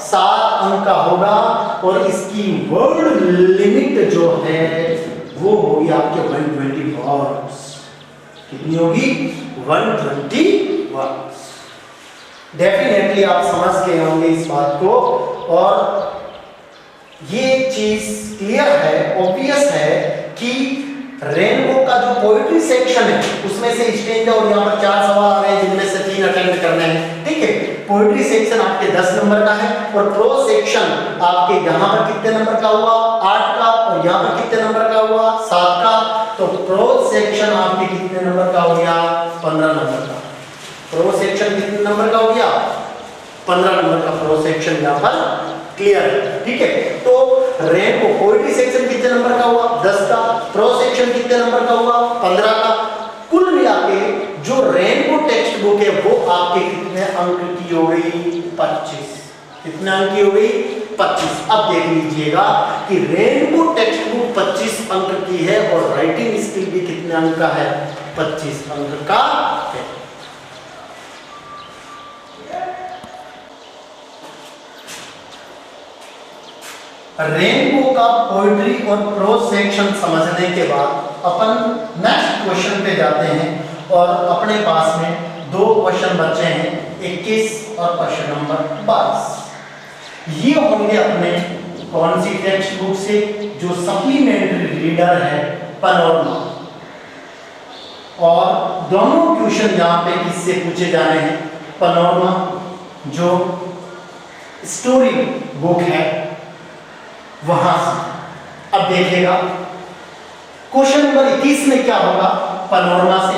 S1: 7 अंक का होगा। और इसकी वर्ड लिमिट जो है वो होगी आपके 120 वर्ड्स। कितनी होगी? 120 वर्ड्स। डेफिनेटली आप समझ गए होंगे इस बात को और ये चीज क्लियर है, ऑब्वियस है कि रेनबो का जो पोएट्री सेक्शन है उसमें से स्टेंजा और यहाँ पर 4 सवाल आ रहे हैं जिनमें से 3 अटेम्प्ट करने हैं। ठीक है, पोएट्री सेक्शन आपके 10 नंबर का है और प्रोज सेक्शन आपके यहाँ पर कितने नंबर का हुआ? 8 का। और यहाँ पर कितने नंबर का हुआ? 7 का। तो प्रोज सेक्शन आपके कितने नंबर का हो गया? 15 नंबर का। प्रोज सेक्शन कितने नंबर का हो गया? 15 नंबर का प्रोज सेक्शन यहाँ पर क्लियर है। ठीक है, तो रेनबो पोएट्री सेक्शन कितने नंबर का हुआ? 10 का। प्रोज सेक्शन कितने नंबर का हुआ? 15 का। कुल मिला के जो रेनबो टेक्स्ट बुक है वो आपके कितने अंक की हो गई? 25। कितने अंक की हो गई? 25। अब देख लीजिएगा कि रेनबो टेक्स्ट बुक 25 अंक की है और राइटिंग स्किल भी कितने अंक का है? 25 अंक का है। रेनबो का पोएट्री और प्रोज सेक्शन समझने के बाद अपन नेक्स्ट क्वेश्चन पे जाते हैं और अपने पास में 2 क्वेश्चन बचे हैं, 21 और क्वेश्चन नंबर 22। ये होंगे अपने कौन सी टेक्स्ट बुक से? जो सप्लीमेंट्री रीडर है पैनोरमा। और दोनों क्वेश्चन यहाँ पे किससे पूछे जाने हैं? पैनोरमा जो स्टोरी बुक है वहां से। अब देखिएगा क्वेश्चन नंबर 21 में क्या होगा? पैनोरमा से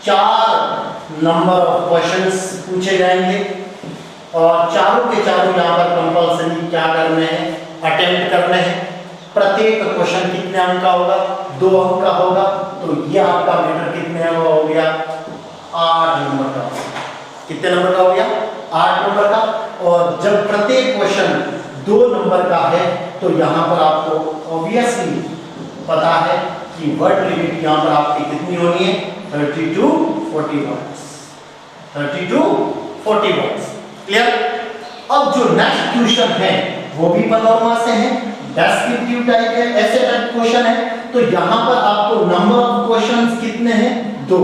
S1: 4 नंबर ऑफ क्वेश्चंस पूछे जाएंगे और चारों के चारों यहाँ पर कंपल्सरी क्या करने हैं? अटेम्प्ट करने हैं। प्रत्येक क्वेश्चन कितने अंक का होगा? 2 अंक का होगा। तो ये आपका मैटर कितने अंक हो गया? 8 नंबर का। कितने नंबर का हो गया? 8 नंबर का। और जब प्रत्येक क्वेश्चन 2 नंबर का है तो यहाँ पर आपको ऑब्वियसली पता है कि वर्ड लिमिट यहाँ पर आपकी कितनी होनी है? 30 to 40 words. 30 to 40 words. Clear? अब जो नेक्स्ट क्वेश्चन है वो भी पैनोरमा से है, डेस्क्रिप्टिव टाइप है, ऐसे टाइप क्वेश्चन है। तो यहाँ पर आपको नंबर ऑफ क्वेश्चंस कितने हैं? 2।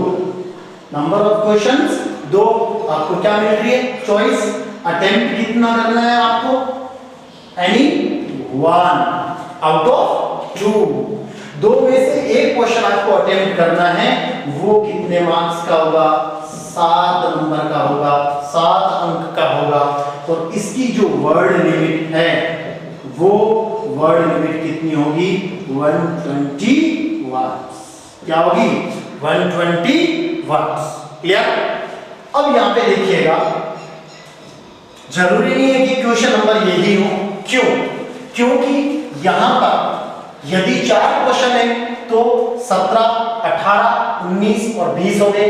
S1: Number of questions 2। आपको क्या मिल रही है? चॉइस। अटेम्प्ट कितना करना है आपको? Any 1 out of 2। 2 में से एक क्वेश्चन आपको अटेम्प्ट करना है, वो कितने मार्क्स का होगा? 7 नंबर का होगा, 7 अंक का होगा। और इसकी जो वर्ड लिमिट है वो वर्ड लिमिट कितनी होगी? 120 वर्ड्स। क्या होगी? 120 वर्ड्स। क्लियर? अब यहां पे देखिएगा, जरूरी नहीं है कि क्वेश्चन नंबर यही हो। क्यों? क्योंकि यहां पर यदि 4 क्वेश्चन है तो 17 18, 19 और 20 हो गए,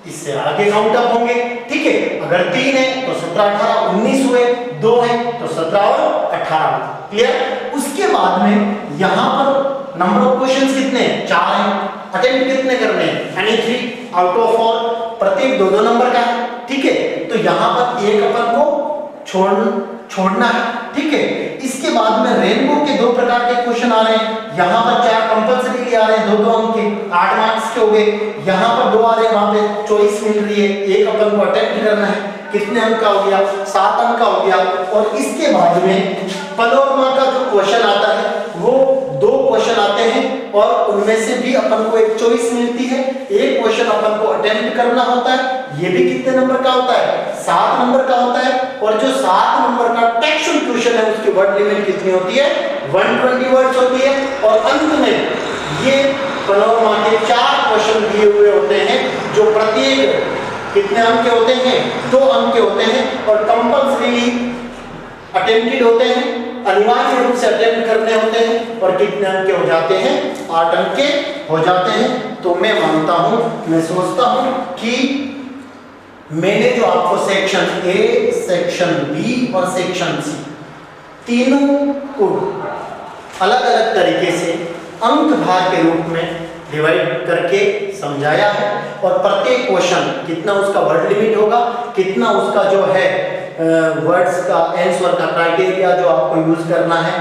S1: इससे आगे काउंट अप होंगे, ठीक है। अगर 3 है तो 17, 18, 19 हुए, 2 है तो 17 और 18, क्लियर। उसके बाद में यहां पर नंबर ऑफ क्वेश्चंस कितने हैं, 4 हैं। अटेम्प्ट कितने करने हैं, एनी 3 आउट ऑफ 4, प्रत्येक 2-2 नंबर का है, ठीक है। तो यहां पर एक अपन को छोड़ना है, ठीक है। इसके बाद में रेनबो के 2 प्रकार के क्वेश्चन आ रहे हैं, यहां पर 4 कंपलसरी आ रहे हैं, 2-2 अंक के, 8 मार्क्स के हो गए। यहां पर 2 आ रहे हैं, वहां पे चॉइस मिल रही है, एक अपन को अटेम्प्ट करना है, कितने अंक का हो गया, 7 अंक का हो गया। और इसके बाद में पनोरमा का जो क्वेश्चन आता है वो 2 क्वेश्चन आते हैं और उनमें से भी अपन को एक चॉइस मिलती है, एक क्वेश्चन अपन को अटेम्प्ट करना होता है, ये भी कितने नंबर का होता है, 7 नंबर का होता है। और जो 7 नंबर का टेक्सचुअल क्वेश्चन है उसकी वर्ड लिमिट कितनी होती है, 120 वर्ड्स होती है। और अंत में ये पनोरमा के 4 क्वेश्चन दिए हुए होते हैं जो प्रत्येक कितने अंक के होते हैं, 2 अंक के होते हैं और कंपल्सरी अटेम्प्टेड होते हैं, अनिवार्य रूप से अटेम्प्ट करने होते हैं। और कितने अंक के हो जाते हैं, 8 अंक के हो जाते हैं। तो मैं मानता हूं, मैं सोचता हूं कि मैंने जो आपको सेक्शन ए, सेक्शन बी और सेक्शन सी तीनों को अलग अलग तरीके से अंक भार के रूप में डिवाइड करके समझाया है। और प्रत्येक क्वेश्चन कितना उसका वर्ड लिमिट होगा, कितना उसका जो है वर्ड्स का आंसर का क्राइटेरिया जो आपको यूज करना है,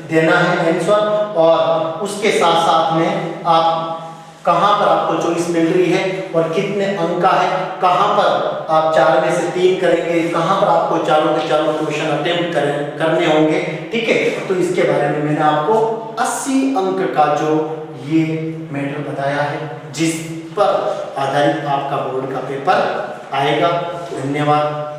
S1: देना है आंसर, और उसके साथ साथ में आप कहां पर आपको चॉइस मिल रही है और कितने अंक का है, कहां पर आप 4 में से 3 करेंगे, कहां पर आपको चारों के चारों क्वेश्चन अटेम्प्ट करने होंगे, ठीक है। तो इसके बारे में मैंने आपको 80 अंक का जो ये मैटर बताया है, जिस पर आधारित आपका बोर्ड का पेपर आएगा। धन्यवाद।